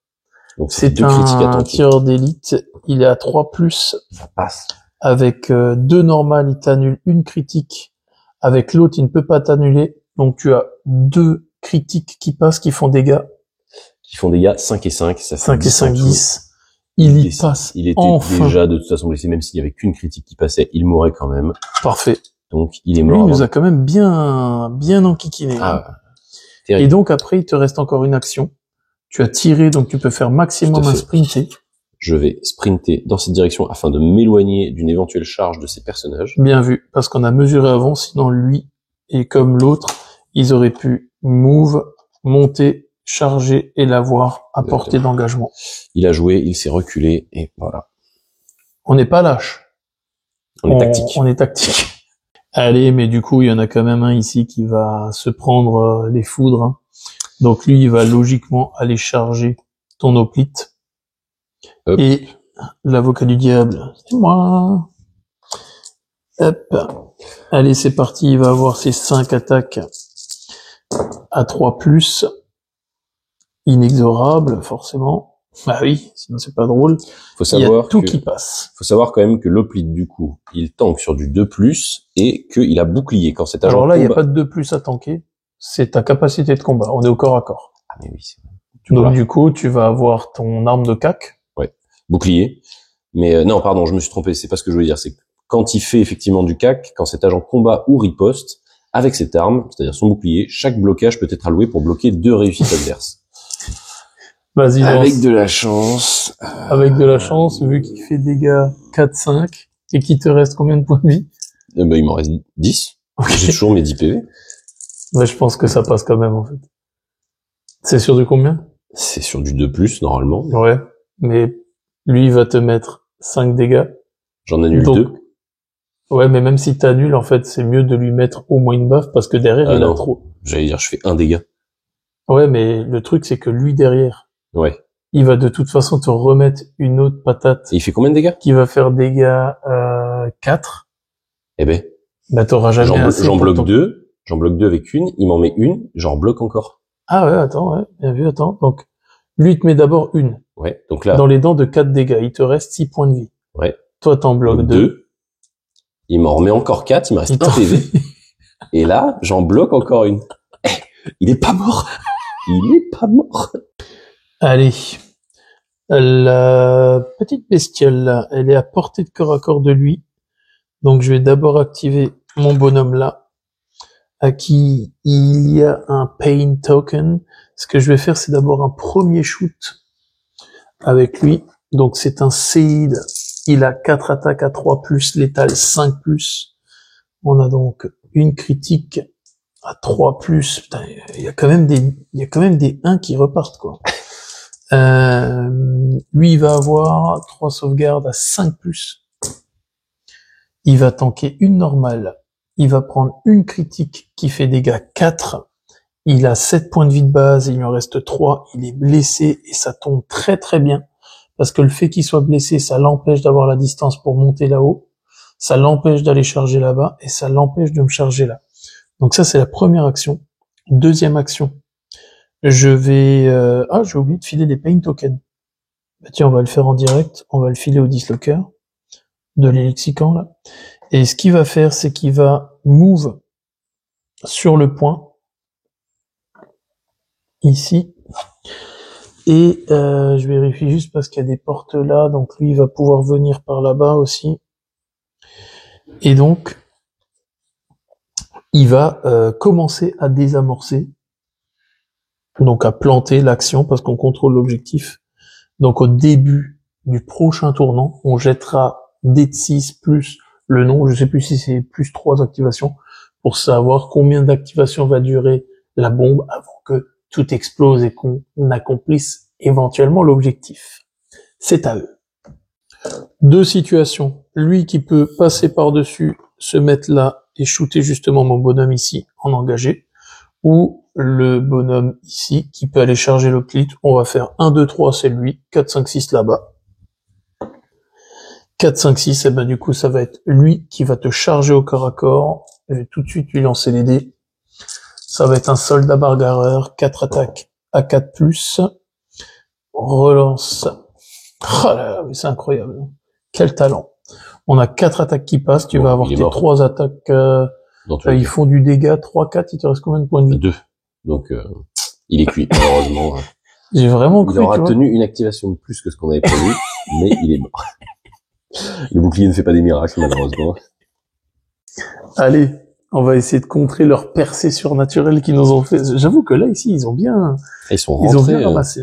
Donc c'est un tireur d'élite, il est à 3+. Ça passe. Avec 2 normales, il t'annule une critique. Avec l'autre, il ne peut pas t'annuler. Donc tu as 2 critiques qui passent, qui font dégâts. Qui font dégâts 5 et 5. Ça fait 5 et 5, 10. Il y passe. Il était enfin. déjà de toute façon blessé, même s'il n'y avait qu'une critique qui passait, il mourrait quand même. Parfait. Donc il est mort. Lui, il nous a quand même bien enquiquiné. Ah, et donc après, il te reste encore une action. Tu as tiré, donc tu peux faire maximum un sprinter. Je vais sprinter dans cette direction afin de m'éloigner d'une éventuelle charge de ces personnages. Bien vu, parce qu'on a mesuré avant, sinon lui, et comme l'autre, ils auraient pu move, monter, charger et l'avoir à portée d'engagement. Il a joué, il s'est reculé, et voilà. On n'est pas lâche. On est tactique. On est tactique. Allez, mais du coup, il y en a quand même un ici qui va se prendre les foudres. Hein. Donc lui, il va logiquement aller charger ton hoplite. Hop. Et l'avocat du diable, c'est moi. Hop. Allez, c'est parti, il va avoir ses 5 attaques à 3+. Inexorable, forcément. Bah oui, sinon c'est pas drôle. Faut savoir il y a tout qui passe. Faut savoir quand même que l'hoplite, du coup, il tank sur du 2+, et qu'il a bouclier quand cet agent. Alors là, il n'y a pas de 2+ à tanker. C'est ta capacité de combat. On est au corps à corps. Ah, mais oui, c'est vrai. Donc, du coup, tu vas avoir ton arme de cac. Ouais. Bouclier. Mais, non, pardon, je me suis trompé. C'est pas ce que je voulais dire. C'est que quand il fait effectivement du cac, quand cet agent combat ou riposte, avec cette arme, c'est-à-dire son bouclier, chaque blocage peut être alloué pour bloquer 2 réussites adverses. Vas-y, avec de la chance. Avec de la chance, vu qu'il fait dégâts 4-5, et qu'il te reste combien de points de vie? Ben, il m'en reste 10. Okay. J'ai toujours mes 10 PV. Ouais, je pense que ça passe quand même, en fait. C'est sur du combien? C'est sur du 2+, normalement. Ouais. Mais lui, il va te mettre 5 dégâts. J'en annule 2. Ouais, mais même si t'annules, en fait, c'est mieux de lui mettre au moins une baffe, parce que derrière, il a trop. J'allais dire, je fais 1 dégât. Ouais, mais le truc, c'est que lui, derrière, ouais, il va de toute façon te remettre une autre patate. Et il fait combien de dégâts? Qui va faire dégâts 4. Eh ben, bah t'auras jamais assez. J'en bloque 2. J'en bloque 2 avec une. Il m'en met une. J'en bloque encore. Ah ouais, attends, ouais, bien vu, attends. Donc, lui, il te met d'abord une. Ouais, donc là. Dans les dents de 4 dégâts. Il te reste 6 points de vie. Ouais. Toi, t'en bloques 2. Il m'en remet encore 4. Il me reste 1 PV. Et là, j'en bloque encore une. Il est pas mort. Il est pas mort. Allez. La petite bestiole, là, elle est à portée de corps à corps de lui. Donc, je vais d'abord activer mon bonhomme là, à qui il y a un pain token. Ce que je vais faire, c'est d'abord un premier shoot avec lui. Donc, c'est un Seed. Il a 4 attaques à 3+, létal 5+. On a donc une critique à 3+. Putain, il y a quand même des 1 qui repartent, quoi. Lui, il va avoir 3 sauvegardes à 5+. Il va tanker une normale. Il va prendre une critique qui fait dégâts 4. Il a 7 points de vie de base, il lui en reste 3. Il est blessé et ça tombe très très bien. Parce que le fait qu'il soit blessé, ça l'empêche d'avoir la distance pour monter là-haut. Ça l'empêche d'aller charger là-bas et ça l'empêche de me charger là. Donc ça, c'est la première action. Deuxième action. Je vais... j'ai oublié de filer des pain tokens. Bah, tiens, on va le faire en direct. On va le filer au dislocker de l'Elexican, là. Et ce qu'il va faire, c'est qu'il va move sur le point. Ici. Et je vérifie juste parce qu'il y a des portes là. Donc lui, il va pouvoir venir par là-bas aussi. Et donc, il va commencer à désamorcer. Donc à planter l'action parce qu'on contrôle l'objectif. Donc au début du prochain tournant, on jettera dé de 6 plus le nom, je sais plus si c'est plus 3 activations, pour savoir combien d'activations va durer la bombe avant que tout explose et qu'on accomplisse éventuellement l'objectif. C'est à eux. Deux situations. Lui qui peut passer par-dessus, se mettre là et shooter justement mon bonhomme ici en engagé, ou le bonhomme ici qui peut aller charger le clit. On va faire 1, 2, 3, c'est lui, 4, 5, 6 là-bas. 4, 5, 6, et ben du coup ça va être lui qui va te charger au corps à corps. Je vais tout de suite lui lancer les dés. Ça va être un soldat bagarreur, 4 attaques à 4+. Relance. Oh là là, mais c'est incroyable. Quel talent. On a 4 attaques qui passent, tu vas avoir tes 3 attaques... ils font du dégât, 3, 4, il te reste combien de points de vie? 2. Donc, il est cuit, malheureusement. J'ai vraiment cru, il aura tenu une activation de plus que ce qu'on avait prévu, mais il est mort. Le bouclier ne fait pas des miracles, malheureusement. Allez, on va essayer de contrer leur percée surnaturelle qu'ils nous ont fait. J'avoue que là, ici, ils ont bien ramassé.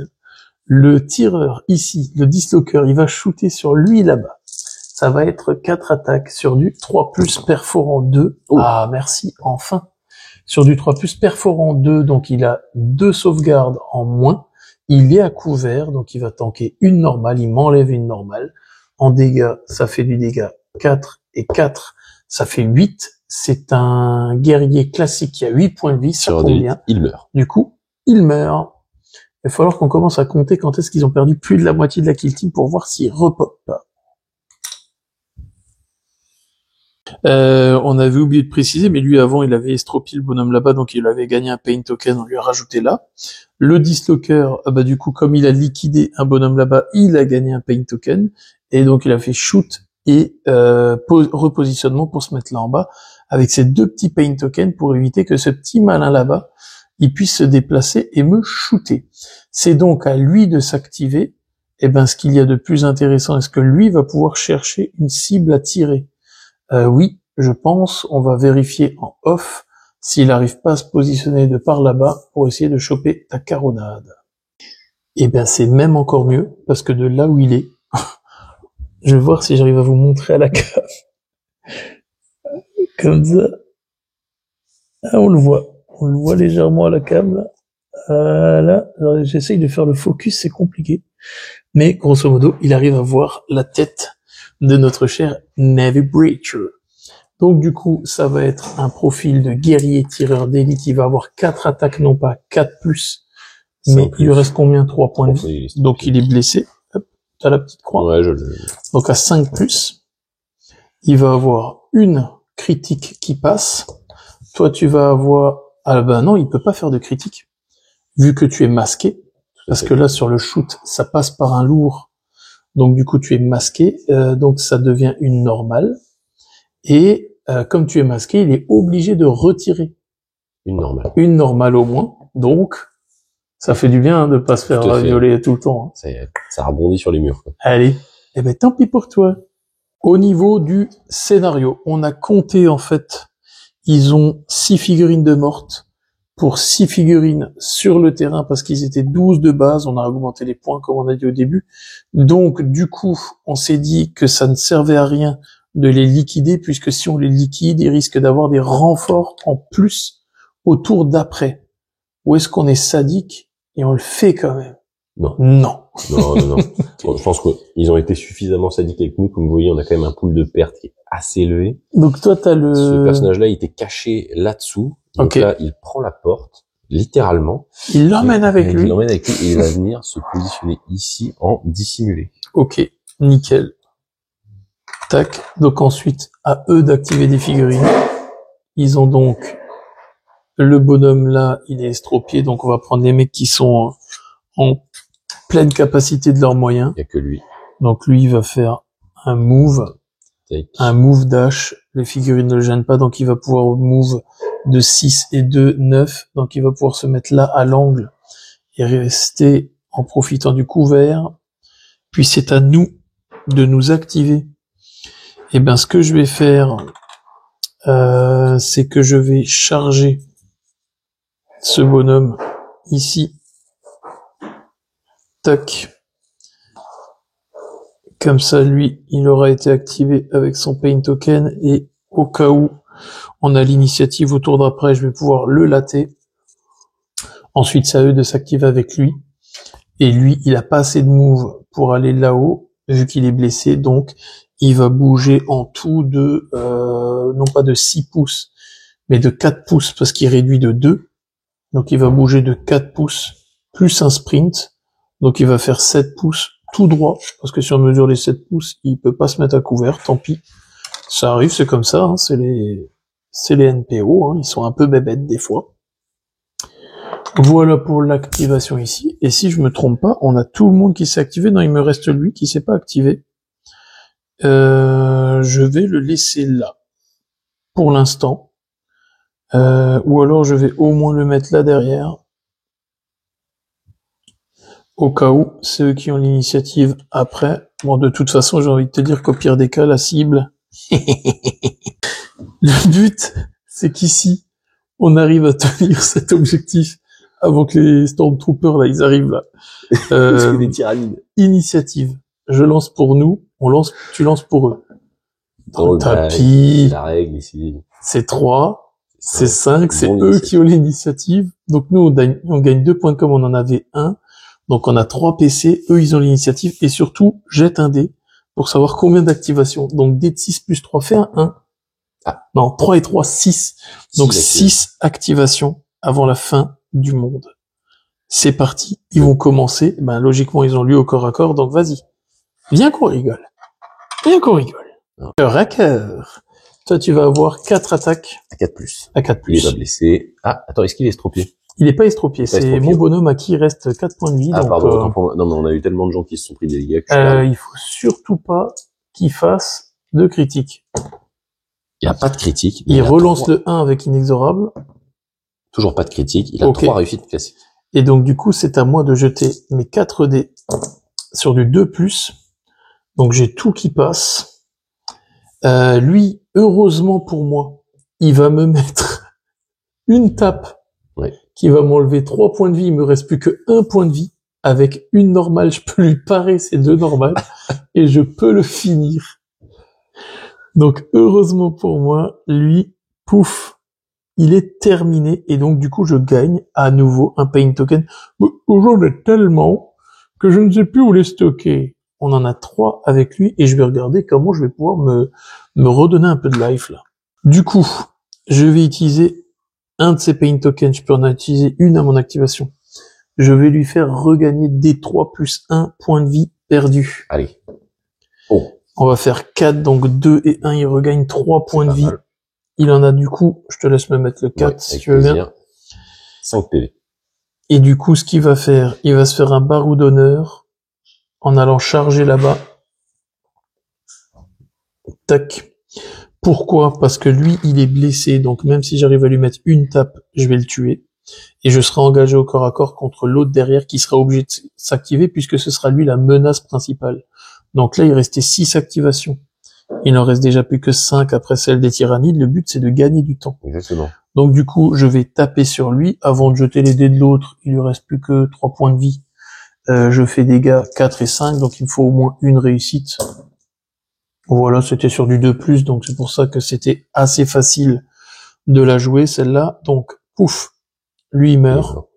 Le tireur, ici, le dislocker, il va shooter sur lui là-bas. Ça va être 4 attaques sur du 3+, perforant 2. Oh. Ah, merci, enfin. Sur du 3+, perforant 2, donc il a 2 sauvegardes en moins. Il est à couvert, donc il va tanker une normale, il m'enlève une normale. En dégâts, ça fait du dégât 4 et 4, ça fait 8. C'est un guerrier classique qui a 8 points de vie, ça tombe bien. Il meurt. Du coup, il meurt. Il va falloir qu'on commence à compter quand est-ce qu'ils ont perdu plus de la moitié de la kill team pour voir s'ils repopent pas. On avait oublié de préciser, mais lui avant il avait estropié le bonhomme là-bas, donc il avait gagné un pain token, on lui a rajouté là. Le dislocker, du coup comme il a liquidé un bonhomme là-bas, il a gagné un pain token, et donc il a fait shoot et repositionnement pour se mettre là en bas, avec ces 2 petits pain tokens pour éviter que ce petit malin là-bas, il puisse se déplacer et me shooter. C'est donc à lui de s'activer, et ce qu'il y a de plus intéressant, est-ce que lui va pouvoir chercher une cible à tirer? Oui, je pense, on va vérifier en off s'il n'arrive pas à se positionner de par là-bas pour essayer de choper ta caronade. Et c'est même encore mieux, parce que de là où il est, je vais voir si j'arrive à vous montrer à la cam. Comme ça. Ah, on le voit légèrement à la cam, là. Voilà. J'essaye de faire le focus, c'est compliqué. Mais, grosso modo, il arrive à voir la tête de notre cher Navy Breacher. Donc du coup, ça va être un profil de guerrier tireur d'élite. Il va avoir 4 attaques, non pas 4+, mais il lui reste combien? 3 points de vie. Donc il est blessé. Hop, t'as la petite croix. Ouais, donc à 5+, il va avoir une critique qui passe. Toi, tu vas avoir... Ah non, il peut pas faire de critique, vu que tu es masqué. Parce que là, sur le shoot, ça passe par un lourd. Donc du coup, tu es masqué, donc ça devient une normale. Et comme tu es masqué, il est obligé de retirer une normale au moins. Donc, ça fait du bien de pas se faire violer tout le temps. Ça rebondit sur les murs, quoi. Allez, tant pis pour toi. Au niveau du scénario, on a compté en fait, ils ont 6 figurines de mortes pour 6 figurines sur le terrain parce qu'ils étaient 12 de base, on a augmenté les points comme on a dit au début. Donc du coup, on s'est dit que ça ne servait à rien de les liquider puisque si on les liquide, ils risquent d'avoir des renforts en plus au tour d'après. Ou est-ce qu'on est sadique et on le fait quand même? Non. Non. Non. Bon, je pense qu'ils ont été suffisamment sadiques avec nous. Comme vous voyez, on a quand même un pool de pertes qui est assez élevé. Donc toi, t'as le... Ce personnage-là, il était caché là-dessous. Donc Ok. là, il prend la porte, littéralement. Il l'emmène avec lui. Il l'emmène avec lui et il va venir se positionner ici en dissimulé. Ok, nickel. Tac. Donc ensuite, à eux d'activer des figurines. Ils ont donc le bonhomme là, il est estropié. Donc on va prendre les mecs qui sont en pleine capacité de leurs moyens. Il y a que lui. Donc lui, il va faire un move. Take. Un move dash. Les figurines ne le gênent pas. Donc il va pouvoir move de 6 et 2, 9. Donc il va pouvoir se mettre là à l'angle et rester en profitant du couvert. Puis c'est à nous de nous activer. Et ben ce que je vais faire, c'est que je vais charger ce bonhomme ici. Tac. Comme ça, lui, il aura été activé avec son pain token et au cas où on a l'initiative au tour d'après, je vais pouvoir le latter. Ensuite, c'est à eux de s'activer avec lui. Et lui, il a pas assez de move pour aller là-haut, vu qu'il est blessé, donc il va bouger en tout de, non pas de 6 pouces, mais de 4 pouces, parce qu'il réduit de 2. Donc il va bouger de 4 pouces, plus un sprint. Donc il va faire 7 pouces tout droit, parce que si on mesure les 7 pouces, il peut pas se mettre à couvert, tant pis. Ça arrive, c'est comme ça, hein, c'est les NPO, hein, ils sont un peu bébêtes des fois. Voilà pour l'activation ici. Et si je me trompe pas, on a tout le monde qui s'est activé. Non, il me reste lui qui s'est pas activé. Je vais le laisser là pour l'instant. Ou alors je vais au moins le mettre là derrière. Au cas où, c'est eux qui ont l'initiative après. Bon, de toute façon, j'ai envie de te dire qu'au pire des cas, la cible... Le but, c'est qu'ici, on arrive à tenir cet objectif avant que les Stormtroopers, là, ils arrivent là. Des tyranides. Initiative. Je lance pour nous, tu lances pour eux. Dans le tapis. la règle ici. C'est 3, c'est 5, c'est bon eux qui ont l'initiative. Donc nous, on gagne 2 points de com, on en avait 1. Donc on a 3 PC, eux ils ont l'initiative. Et surtout, jette un dé pour savoir combien d'activations. Donc dé de 6 plus 3 fait un 1. Ah, non, 3 et 3, 6. Donc 6 activations avant la fin du monde. C'est parti, ils vont commencer. Ben logiquement, ils ont lui au corps à corps, donc vas-y. Viens qu'on rigole. Viens qu'on rigole. Cœur à cœur. Toi, tu vas avoir 4 attaques. À 4+. À 4+. Lui, il va blesser. Ah, attends, est-ce qu'il est estropié? Il est pas estropié. C'est mon bonhomme à qui il reste 4 points de vie. Ah, donc, pardon, autant pour moi. Non, mais on a eu tellement de gens qui se sont pris des dégâts que il faut surtout pas qu'il fasse de critique. il n'y a pas de critique. Il relance le 1 avec inexorable. Toujours pas de critique. Il a 3 réussites classiques. Et donc, du coup, c'est à moi de jeter mes 4 dés sur du 2+. Donc, j'ai tout qui passe. Lui, heureusement pour moi, il va me mettre une tape qui va m'enlever 3 points de vie. Il me reste plus que 1 point de vie. Avec une normale, je peux lui parer ces 2 normales et je peux le finir. Donc, heureusement pour moi, lui, pouf, il est terminé. Et donc, du coup, je gagne à nouveau un pain token. J'en ai tellement que je ne sais plus où les stocker. On en a 3 avec lui et je vais regarder comment je vais pouvoir me redonner un peu de life, là. Du coup, je vais utiliser un de ces pain tokens. Je peux en utiliser une à mon activation. Je vais lui faire regagner D3 plus 1 point de vie perdu. Allez. Oh. On va faire 4, donc 2 et 1, il regagne 3 points de vie. Mal. Il en a du coup, je te laisse me mettre le 4 si tu veux bien. 5 PV. Et du coup, ce qu'il va faire, il va se faire un barreau d'honneur en allant charger là-bas. Tac. Pourquoi? Parce que lui, il est blessé, donc même si j'arrive à lui mettre une tape, je vais le tuer. Et je serai engagé au corps à corps contre l'autre derrière qui sera obligé de s'activer puisque ce sera lui la menace principale. Donc là, il restait 6 activations. Il n'en reste déjà plus que 5 après celle des tyrannides. Le but, c'est de gagner du temps. Exactement. Donc du coup, je vais taper sur lui. Avant de jeter les dés de l'autre, il lui reste plus que 3 points de vie. Je fais dégâts 4 et 5, donc il me faut au moins une réussite. Voilà, c'était sur du 2+, donc c'est pour ça que c'était assez facile de la jouer, celle-là. Donc, pouf, lui il meurt.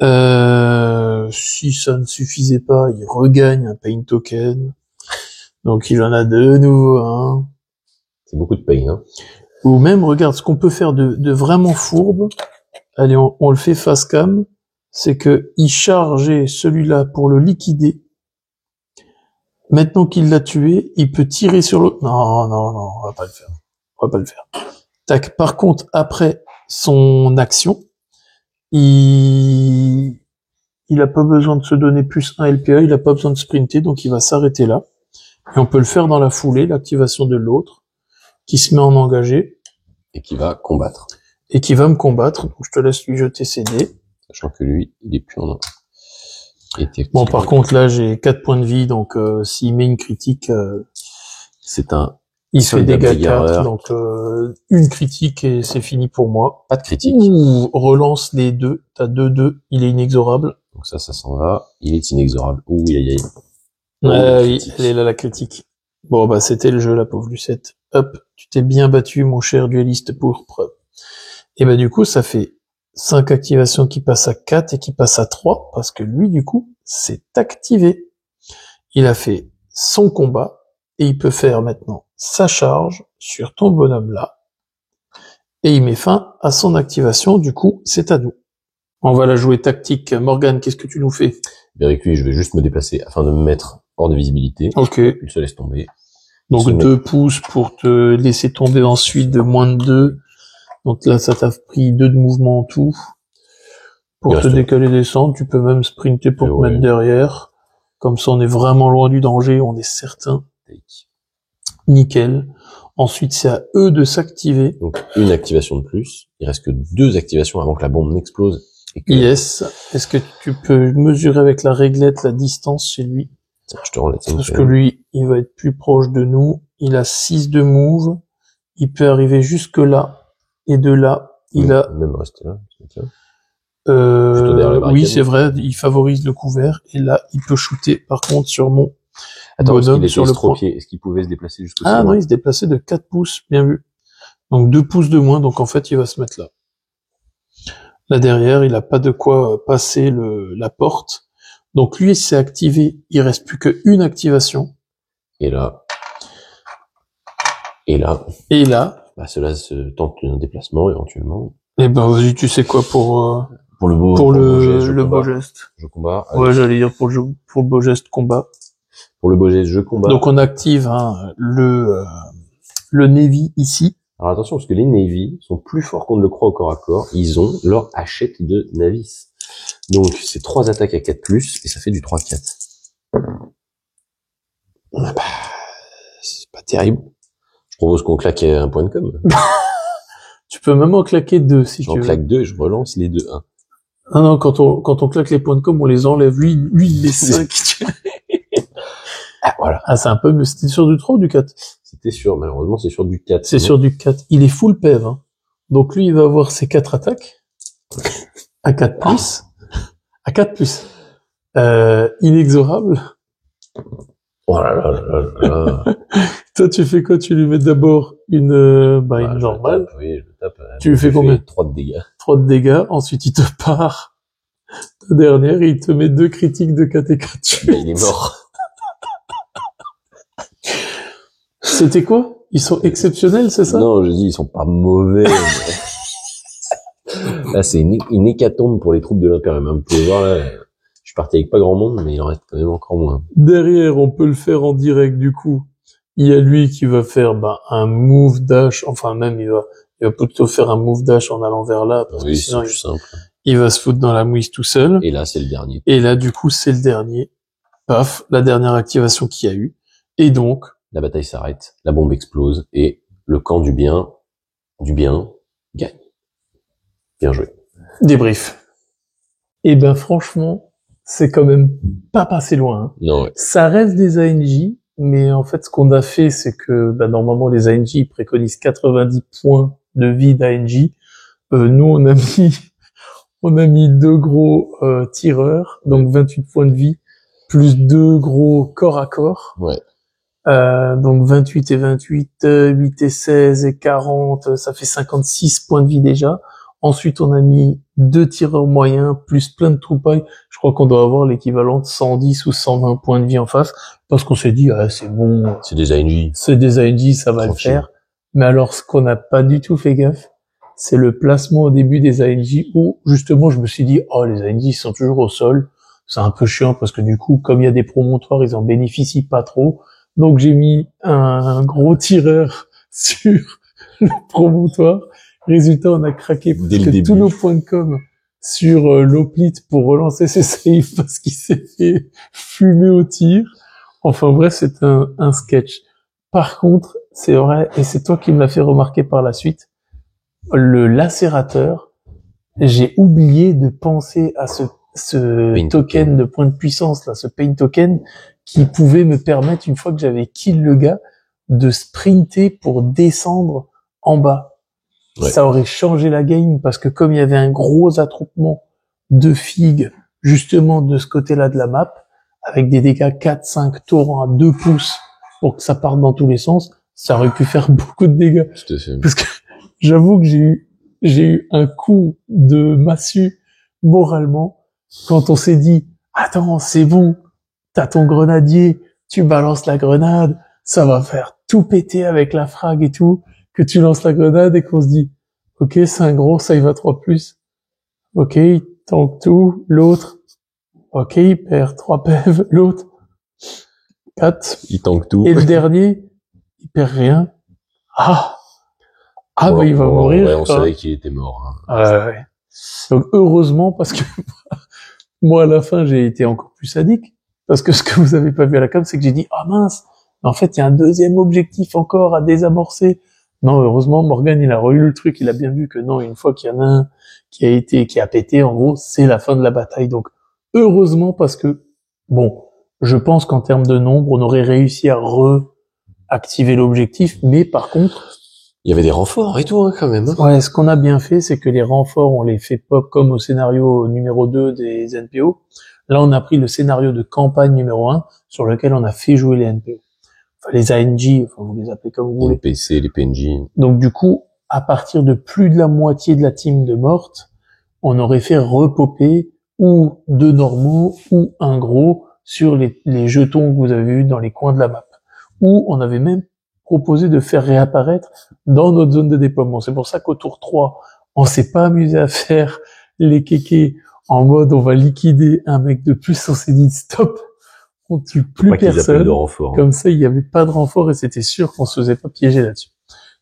Si ça ne suffisait pas, il regagne un pain token. Donc il en a de nouveau un. C'est beaucoup de pain, hein. Ou même, regarde, ce qu'on peut faire de vraiment fourbe. Allez, on le fait face cam. C'est que il chargeait celui-là pour le liquider. Maintenant qu'il l'a tué, il peut tirer sur l'autre. Non, on va pas le faire. Tac. Par contre, après son action, il a pas besoin de se donner plus 1 LPA, il a pas besoin de sprinter, donc il va s'arrêter là. Et on peut le faire dans la foulée, l'activation de l'autre, qui se met en engagé. Et qui va combattre. Et qui va me combattre, donc je te laisse lui jeter ses dés. Sachant que lui, il est plus en Bon, par contre, là, j'ai 4 points de vie, donc s'il met une critique, c'est un... Il se fait dégâts 4, donc une critique et c'est fini pour moi. Pas de critique. Ouh, relance les 2, t'as 2-2, il est inexorable. Donc ça s'en va, il est inexorable. Ouh, aïe. Oui, elle est là la critique. Bon, bah c'était le jeu, la pauvre Lucette. Hop, tu t'es bien battu, mon cher dueliste pourpre. Et bah du coup, ça fait 5 activations qui passent à 4 et qui passent à 3, parce que lui, du coup, c'est activé. Il a fait son combat, et il peut faire maintenant sa charge sur ton bonhomme là, et il met fin à son activation, du coup, c'est à nous. On va la jouer tactique. Morgane, qu'est-ce que tu nous fais? Avec lui, je vais juste me déplacer afin de me mettre hors de visibilité. Ok. Il se laisse tomber. Donc 2 pouces pour te laisser tomber ensuite de moins de 2. Donc là, ça t'a pris 2 de mouvement en tout. Pour te décaler descendre, tu peux même sprinter pour te mettre derrière. Comme ça, on est vraiment loin du danger, on est certain. Nickel. Ensuite, c'est à eux de s'activer. Donc, une activation de plus. Il reste que 2 activations avant que la bombe n'explose. Yes. Est-ce que tu peux mesurer avec la réglette la distance chez lui? Tiens, je te rends la tienne. Parce que lui, il va être plus proche de nous. Il a 6 de move. Il peut arriver jusque là. Et de là, il a... Même rester là. Oui, c'est vrai. Il favorise le couvert. Et là, il peut shooter, par contre, sur mon... Attends, bonhomme sur le point. Est-ce qu'il pouvait se déplacer jusqu'au Ah non, il se déplaçait de 4 pouces, bien vu. Donc 2 pouces de moins, donc en fait, il va se mettre là. Là derrière, il a pas de quoi passer la porte. Donc lui, il s'est activé, il reste plus qu'une activation. Et là. Bah, cela se tente un déplacement, éventuellement. Eh ben, vas-y, tu sais quoi pour le beau geste. Je combats. Ouais, j'allais dire pour le beau geste combat. Pour le beau geste, je combat. Donc on active le Navy ici. Alors attention, parce que les Navy sont plus forts qu'on ne le croit au corps à corps. Ils ont leur hachette de Navis. Donc c'est 3 attaques à 4+, et ça fait du 3-4. Bah, c'est pas terrible. Je propose qu'on claque un point de com. Tu peux même en claquer 2 si tu veux. J'en claque 2 et je relance les 2 1. Ah non, quand on claque les points de com, on les enlève. Lui, il les 5. Ah, voilà. Ah, c'est un peu mieux. C'était sur du 3 ou du 4? C'était malheureusement, c'est sur du 4. C'est sur du 4. Il est full PEV, hein. Donc lui, il va avoir ses 4 attaques. À 4+. À 4+. Inexorable. Oh là là là là là. Toi, tu fais quoi? Tu lui mets d'abord une normale. Oui, je tape. Tu lui fais combien? 3 de dégâts. 3 de dégâts. Ensuite, il te part ta dernière et il te met 2 critiques de 4 et 4. Il est mort. C'était quoi? Ils sont exceptionnels, c'est ça? Non, je dis, ils sont pas mauvais. Là, c'est une hécatombe pour les troupes de l'Imperium. Vous pouvez voir, là, je suis parti avec pas grand monde, mais il en reste quand même encore moins. Derrière, on peut le faire en direct, du coup. Il y a lui qui va faire, un move dash. Enfin, même, il va plutôt faire un move dash en allant vers là. Parce que sinon, c'est simple. Il va se foutre dans la mouise tout seul. Et là, c'est le dernier. Et là, du coup, c'est le dernier. Paf, la dernière activation qu'il y a eu. Et donc, la bataille s'arrête, la bombe explose et le camp du bien gagne. Bien joué. Débrief. Eh ben franchement, c'est quand même pas passé loin. Hein. Non, ouais. Ça reste des ANJ, mais en fait, ce qu'on a fait, c'est que normalement, les ANJ préconisent 90 points de vie d'ANJ. Nous, on a mis 2 gros tireurs, donc 28 points de vie, plus 2 gros corps à corps. Ouais. Donc 28 et 28, 8 et 16 et 40, ça fait 56 points de vie déjà. Ensuite, on a mis 2 tireurs moyens, plus plein de troupailles. Je crois qu'on doit avoir l'équivalent de 110 ou 120 points de vie en face, parce qu'on s'est dit, ah, c'est bon. C'est des ANJ. C'est des ANJ, ça va Tranquille. le faire. Mais alors, ce qu'on n'a pas du tout fait gaffe, c'est le placement au début des ANJ où, justement, je me suis dit, oh, les ANJ sont toujours au sol. C'est un peu chiant parce que du coup, comme il y a des promontoires, ils en bénéficient pas trop. Donc, j'ai mis un gros tireur sur le promontoire. Résultat, on a craqué presque tous nos points de com sur l'Hoplite pour relancer ses saves parce qu'il s'est fait fumer au tir. Enfin bref, c'est un sketch. Par contre, c'est vrai, et c'est toi qui me l'as fait remarquer par la suite, le lacérateur, j'ai oublié de penser à ce token de point de puissance, là, ce pain token, qui pouvait me permettre, une fois que j'avais kill le gars, de sprinter pour descendre en bas. Ouais. Ça aurait changé la game, parce que comme il y avait un gros attroupement de figues, justement, de ce côté-là de la map, avec des dégâts 4-5 torrents à 2 pouces, pour que ça parte dans tous les sens, ça aurait pu faire beaucoup de dégâts. Tout à fait. Parce que j'avoue que j'ai eu un coup de massue moralement quand on s'est dit, attends, c'est bon, t'as ton grenadier, tu balances la grenade, ça va faire tout péter avec la frag et tout, que tu lances la grenade et qu'on se dit, ok, c'est un gros, ça y va 3+. Ok, il tank tout, l'autre, ok, il perd 3 PV, l'autre, 4. Il tank tout. Et le dernier, il perd rien. Bah il va mourir. Ouais, on savait qu'il était mort. Ouais. Donc heureusement, parce que moi à la fin j'ai été encore plus sadique, parce que ce que vous avez pas vu à la cam, c'est que j'ai dit mince, en fait il y a un deuxième objectif encore à désamorcer. Non, heureusement Morgan il a relu le truc, il a bien vu que non, une fois qu'il y en a un qui a pété, en gros c'est la fin de la bataille. Donc heureusement, parce que bon, je pense qu'en termes de nombre on aurait réussi à activer l'objectif, mais par contre il y avait des renforts et tout, quand même. Ouais, ce qu'on a bien fait, c'est que les renforts, on les fait pop comme au scénario numéro 2 des NPO. Là, on a pris le scénario de campagne numéro 1, sur lequel on a fait jouer les NPO. Enfin, les ANJ, enfin, vous les appelez comme vous voulez. Les PC, les PNJ. Donc, du coup, à partir de plus de la moitié de la team de mortes, on aurait fait repopper ou 2 normaux ou un gros sur les jetons que vous avez vus dans les coins de la map. Ou on avait même proposé de faire réapparaître dans notre zone de déploiement. C'est pour ça qu'au tour 3, on s'est pas amusé à faire les kékés en mode on va liquider un mec de plus. On s'est dit stop, on tue plus personne. De renfort. Comme ça, il n'y avait pas de renfort et c'était sûr qu'on se faisait pas piéger là-dessus.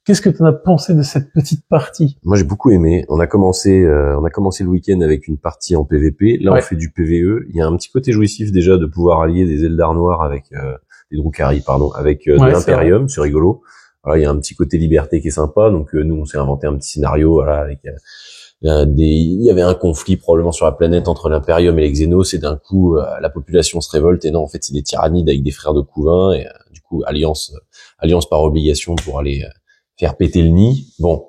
Qu'est-ce que tu en as pensé de cette petite partie? Moi, j'ai beaucoup aimé. On a commencé le week-end avec une partie en PVP. Là, on fait du PVE. Il y a un petit côté jouissif déjà de pouvoir allier des Eldar noirs avec des Drukhari, avec de l'Imperium, c'est rigolo. Voilà, il y a un petit côté liberté qui est sympa. Donc nous, on s'est inventé un petit scénario, voilà, avec il y avait un conflit probablement sur la planète entre l'Imperium et les Xénos, et d'un coup la population se révolte, et non, en fait c'est des tyrannides avec des frères de couvain, et du coup alliance par obligation pour aller faire péter le nid. Bon,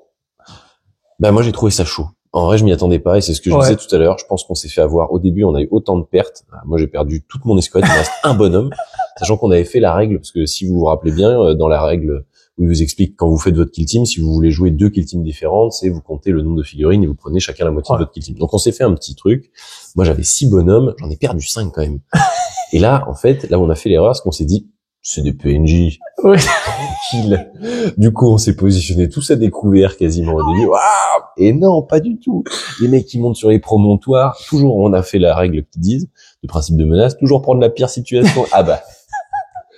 moi j'ai trouvé ça chaud. En vrai, je m'y attendais pas, et c'est ce que je disais tout à l'heure. Je pense qu'on s'est fait avoir. Au début, on a eu autant de pertes. Moi, j'ai perdu toute mon escouade. Il me reste un bonhomme, sachant qu'on avait fait la règle, parce que si vous vous rappelez bien, dans la règle où il vous explique quand vous faites votre kill team, si vous voulez jouer 2 kill teams différentes, c'est vous comptez le nombre de figurines et vous prenez chacun la moitié de votre kill team. Donc on s'est fait un petit truc. Moi, j'avais 6 bonhommes, j'en ai perdu 5 quand même. Et là, en fait, là où on a fait l'erreur, c'est qu'on s'est dit, c'est des PNJ. Ouais. Tranquille. Du coup, on s'est positionné tous à découvert quasiment au début. Waouh! Et non, pas du tout. Les mecs qui montent sur les promontoires, toujours, on a fait la règle qu'ils disent, le principe de menace, toujours prendre la pire situation.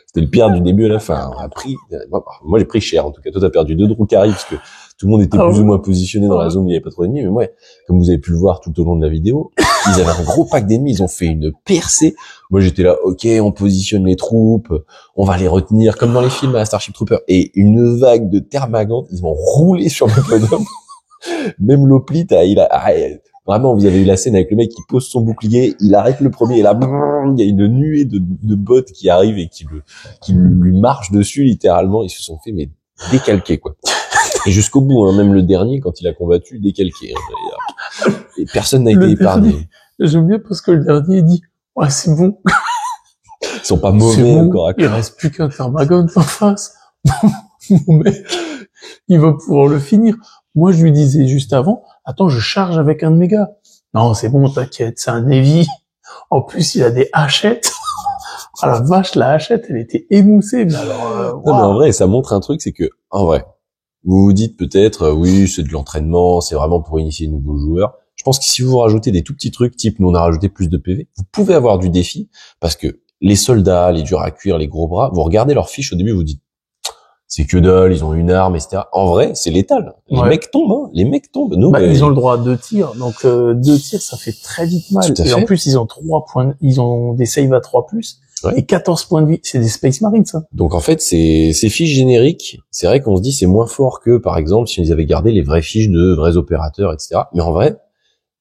C'était le pire du début à la fin. On a pris, moi j'ai pris cher en tout cas. Toi t'as perdu 2 Drukhari parce que tout le monde était plus ou moins positionné dans la zone où il n'y avait pas trop d'ennemis. Mais ouais, comme vous avez pu le voir tout au long de la vidéo, ils avaient un gros pack d'ennemis, ils ont fait une percée. Moi j'étais là, ok, on positionne les troupes, on va les retenir comme dans les films à Starship Trooper. Et une vague de termagants, ils m'ont roulé sur mon bonhomme. Même l'Hoplite, vraiment, vous avez eu la scène avec le mec qui pose son bouclier, il arrête le premier, et là, il y a une nuée de bots qui arrivent et qui lui marchent dessus, littéralement. Ils se sont fait, décalquer, quoi. Et jusqu'au bout, même le dernier, quand il a combattu, décalqué. Et personne n'a été épargné. J'aime bien parce que le dernier dit, ouais, c'est bon. Ils sont pas mauvais encore. Il reste plus qu'un Termagon en face. Mon mec, il va pouvoir le finir. Moi, je lui disais juste avant, attends, je charge avec un de mes gars. Non, c'est bon, t'inquiète, c'est un Navy. En plus, il a des hachettes. Ah la vache, la hachette, elle était émoussée. Mais alors, Non, mais en vrai, ça montre un truc, c'est que, en vrai, vous vous dites peut-être, oui, c'est de l'entraînement, c'est vraiment pour initier de nouveaux joueurs. Je pense que si vous rajoutez des tout petits trucs, type, nous on a rajouté plus de PV, vous pouvez avoir du défi, parce que les soldats, les durs à cuire, les gros bras, vous regardez leurs fiches au début, vous dites, c'est que dalle, ils ont une arme, etc. En vrai, c'est létal. Les mecs tombent, hein. Les mecs tombent. Nous, ils ont le droit à 2 tirs, donc 2 tirs, ça fait très vite mal. Et en plus, ils ont 3 points, ils ont des saves à 3+, et 14 points de vie. C'est des Space Marines, ça. Donc en fait, ces fiches génériques, c'est vrai qu'on se dit c'est moins fort que, par exemple, si ils avaient gardé les vraies fiches de vrais opérateurs, etc. Mais en vrai,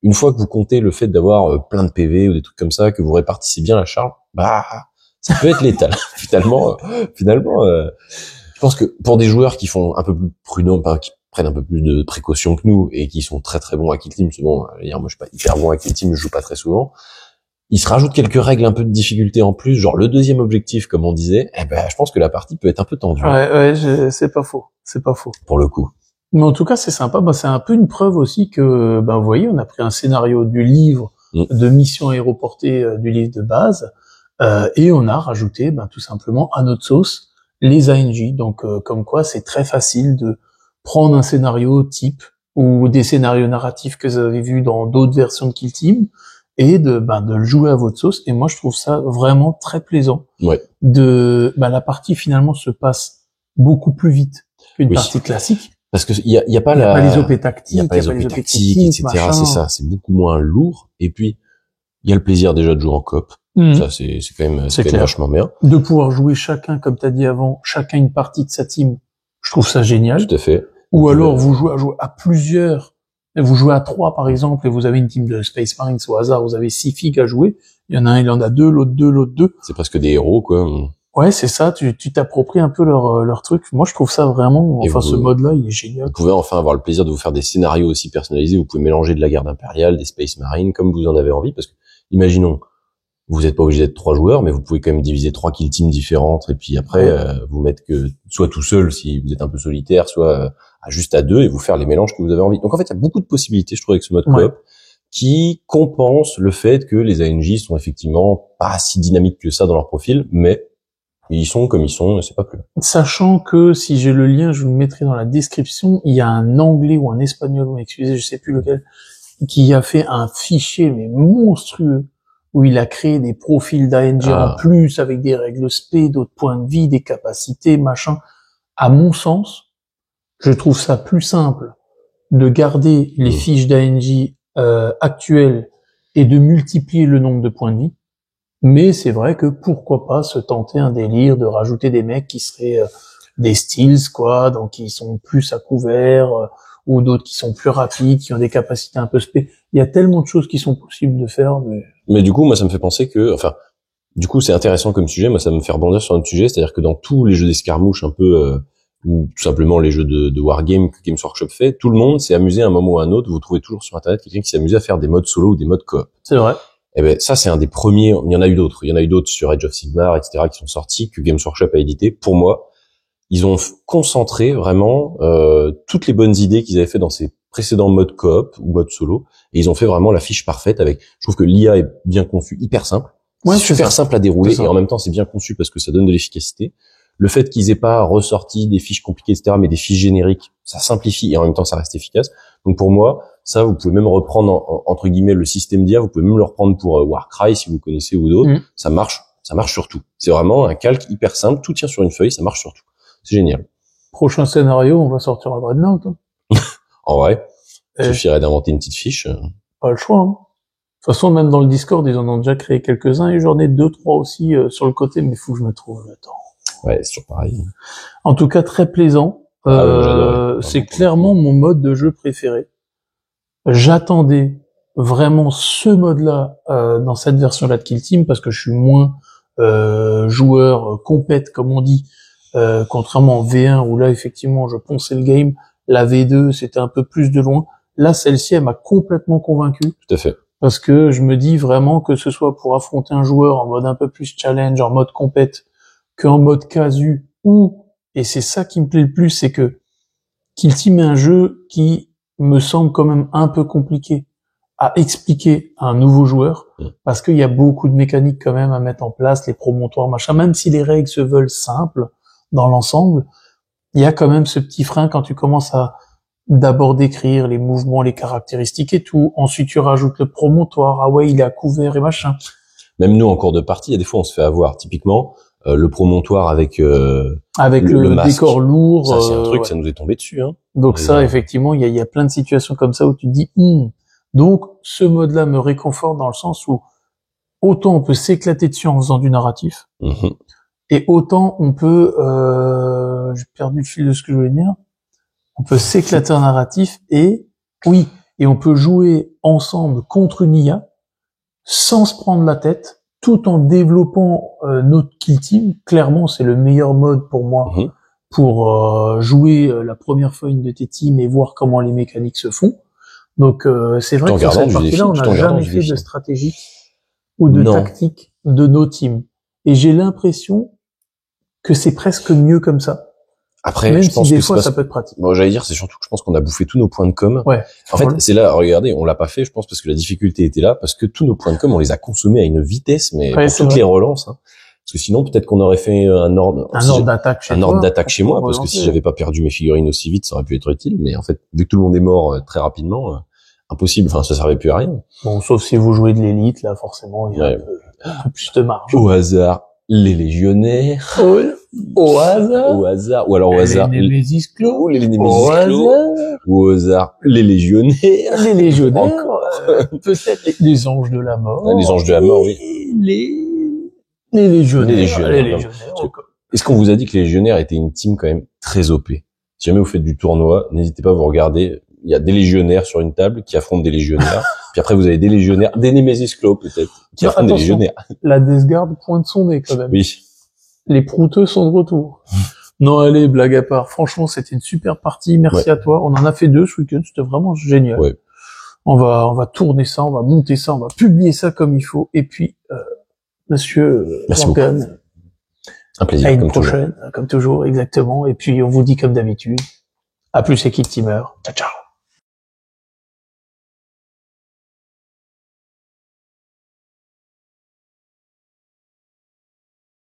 une fois que vous comptez le fait d'avoir plein de PV ou des trucs comme ça, que vous répartissez bien la charge, bah, ça peut être létal. finalement, je pense que pour des joueurs qui font un peu plus prudents, qui prennent un peu plus de précautions que nous et qui sont très très bons à Kill Team, c'est bon, moi je suis pas hyper bon à Kill Team, je joue pas très souvent. Ils se rajoutent quelques règles un peu de difficulté en plus, genre le deuxième objectif comme on disait, je pense que la partie peut être un peu tendue. C'est pas faux. Pour le coup. Mais en tout cas, c'est sympa, c'est un peu une preuve aussi que, vous voyez, on a pris un scénario du livre de mission aéroportée du livre de base, et on a rajouté, tout simplement, à notre sauce, les ANJ. Donc, comme quoi, c'est très facile de prendre un scénario type ou des scénarios narratifs que vous avez vus dans d'autres versions de Kill Team et de le jouer à votre sauce. Et moi, je trouve ça vraiment très plaisant. Ouais. La partie finalement se passe beaucoup plus vite qu'une partie classique. Parce que il y a pas les OP tactiques, il y a pas les OP tactiques, etc. Machin. C'est ça, c'est beaucoup moins lourd. Et puis, il y a le plaisir déjà de jouer en coop. Ça, c'est quand même vachement bien. De pouvoir jouer chacun, comme t'as dit avant, chacun une partie de sa team. Je trouve ça génial. Tout à fait. Ou alors, vous jouez à plusieurs. Vous jouez à 3, par exemple, et vous avez une team de Space Marines au hasard, vous avez 6 filles à jouer. Il y en a un, il en a 2, l'autre 2, l'autre 2. C'est presque des héros, quoi. Ouais, c'est ça, tu t'appropries un peu leur truc. Moi, je trouve ça vraiment, ce mode-là, il est génial. Vous pouvez enfin avoir le plaisir de vous faire des scénarios aussi personnalisés. Vous pouvez mélanger de la garde impériale, des Space Marines, comme vous en avez envie, parce que, imaginons, vous n'êtes pas obligé d'être 3 joueurs, mais vous pouvez quand même diviser 3 kill teams différentes, et puis après, vous mettre que, soit tout seul, si vous êtes un peu solitaire, soit juste à 2, et vous faire les mélanges que vous avez envie. Donc en fait, il y a beaucoup de possibilités, je trouve, avec ce mode coop, qui compense le fait que les ANJ sont effectivement pas si dynamiques que ça dans leur profil, mais ils sont comme ils sont, c'est pas plus. Sachant que, si j'ai le lien, je vous le mettrai dans la description, il y a un anglais ou un espagnol, excusez, je sais plus lequel, qui a fait un fichier, mais monstrueux, où il a créé des profils d'ANG en plus, avec des règles spé, d'autres points de vie, des capacités, machin. À mon sens, je trouve ça plus simple de garder les fiches d'ANG actuelles et de multiplier le nombre de points de vie. Mais c'est vrai que pourquoi pas se tenter un délire de rajouter des mecs qui seraient des steals, quoi, donc qui sont plus à couvert, ou d'autres qui sont plus rapides, qui ont des capacités un peu spé. Il y a tellement de choses qui sont possibles de faire, mais du coup, moi, ça me fait penser que, du coup, c'est intéressant comme sujet. Moi, ça me fait rebondir sur un sujet, c'est-à-dire que dans tous les jeux d'escarmouche un peu, ou tout simplement les jeux de wargame que Games Workshop fait, tout le monde s'est amusé à un moment ou à un autre. Vous trouvez toujours sur Internet quelqu'un qui s'est amusé à faire des modes solo ou des modes coop. C'est vrai. Ça, c'est un des premiers. Il y en a eu d'autres. Il y en a eu d'autres sur Age of Sigmar, etc., qui sont sortis, que Games Workshop a édité. Pour moi, ils ont concentré vraiment toutes les bonnes idées qu'ils avaient fait dans ces précédents modes coop ou modes solo, et ils ont fait vraiment la fiche parfaite avec. Je trouve que l'IA est bien conçue, hyper simple, super simple à dérouler, et en même temps c'est bien conçu parce que ça donne de l'efficacité. Le fait qu'ils aient pas ressorti des fiches compliquées, etc., mais des fiches génériques, ça simplifie et en même temps ça reste efficace. Donc pour moi, ça, vous pouvez même reprendre entre guillemets le système d'IA, vous pouvez même le reprendre pour Warcry si vous connaissez ou d'autres. Ça marche sur tout. C'est vraiment un calque hyper simple, tout tient sur une feuille, ça marche sur tout. C'est génial. Prochain scénario, on va sortir à Dreadnought. En vrai, il suffirait d'inventer une petite fiche. Pas le choix. De toute façon, même dans le Discord, ils en ont déjà créé quelques-uns, et j'en ai 2-3 aussi sur le côté, mais il faut que je me trouve le temps. Ouais, c'est toujours pareil. En tout cas, très plaisant. C'est clairement mon mode de jeu préféré. J'attendais vraiment ce mode-là dans cette version-là de Kill Team, parce que je suis moins joueur compète, comme on dit, contrairement en V1 où là effectivement je ponçais le game. La V2 c'était un peu plus de loin. Là celle-ci elle m'a complètement convaincu. Tout à fait. Parce que je me dis vraiment que ce soit pour affronter un joueur en mode un peu plus challenge, en mode compète, qu'en mode casu, ou, et c'est ça qui me plaît le plus, c'est que Kill Team est un jeu qui me semble quand même un peu compliqué à expliquer à un nouveau joueur, parce qu'il y a beaucoup de mécaniques quand même à mettre en place, les promontoires, machin, même si les règles se veulent simples dans l'ensemble, il y a quand même ce petit frein quand tu commences à d'abord décrire les mouvements, les caractéristiques et tout, ensuite tu rajoutes le promontoire, ah ouais, il est à couvert et machin. Même nous, en cours de partie, il y a des fois, on se fait avoir. Typiquement, le promontoire avec le masque, décor lourd. Ça, c'est un truc, ça nous est tombé dessus, hein. Donc ça, effectivement, il y a plein de situations comme ça où tu te dis, Donc, ce mode-là me réconforte dans le sens où autant on peut s'éclater dessus en faisant du narratif, et autant on peut, j'ai perdu le fil de ce que je voulais dire, on peut s'éclater en narratif et on peut jouer ensemble contre une IA sans se prendre la tête, tout en développant notre kill team. Clairement, c'est le meilleur mode pour moi pour jouer la première fois une de tes teams et voir comment les mécaniques se font. Donc c'est vrai que sur cette partie-là, on n'a jamais fait de stratégie ou de tactique de nos teams. Et j'ai l'impression que c'est presque mieux comme ça. Après, même je si pense des que fois ça peut être pratique. Bon, j'allais dire, c'est surtout que je pense qu'on a bouffé tous nos points de com. Ouais. En fait, c'est là, regardez, on l'a pas fait, je pense, parce que la difficulté était là, parce que tous nos points de com, on les a consommés à une vitesse, mais pour toutes les relances, hein. Parce que sinon, peut-être qu'on aurait fait un ordre d'attaque chez moi, parce que si j'avais pas perdu mes figurines aussi vite, ça aurait pu être utile, mais en fait, vu que tout le monde est mort très rapidement, impossible, enfin, ça servait plus à rien. Bon, sauf si vous jouez de l'élite, là, forcément, il y a un peu plus de marge. Au hasard, les légionnaires. Au hasard. Ou alors au hasard. Les Némésis clos. Les Némésis clos. Ou au hasard, les légionnaires. Les légionnaires. Peut-être les anges de la mort. Les anges de la mort, oui. Les légionnaires. Les légionnaires. Est-ce qu'on vous a dit que les légionnaires étaient une team quand même très OP? Si jamais vous faites du tournoi, n'hésitez pas à vous regarder. Il y a des légionnaires sur une table qui affrontent des légionnaires. Puis après, vous avez des légionnaires, des Némésis clos peut-être, qui affrontent des légionnaires. La Death Guard pointe son nez quand même. Oui. Les prouteux sont de retour. Non, allez, blague à part. Franchement, c'était une super partie. Merci à toi. On en a fait 2 ce week-end. C'était vraiment génial. Ouais. On va tourner ça, on va monter ça, on va publier ça comme il faut. Et puis, monsieur Morgan. Un plaisir. À une prochaine, comme toujours, exactement. Et puis, on vous dit comme d'habitude. À plus, c'est Kill Teamer. Ciao, ciao.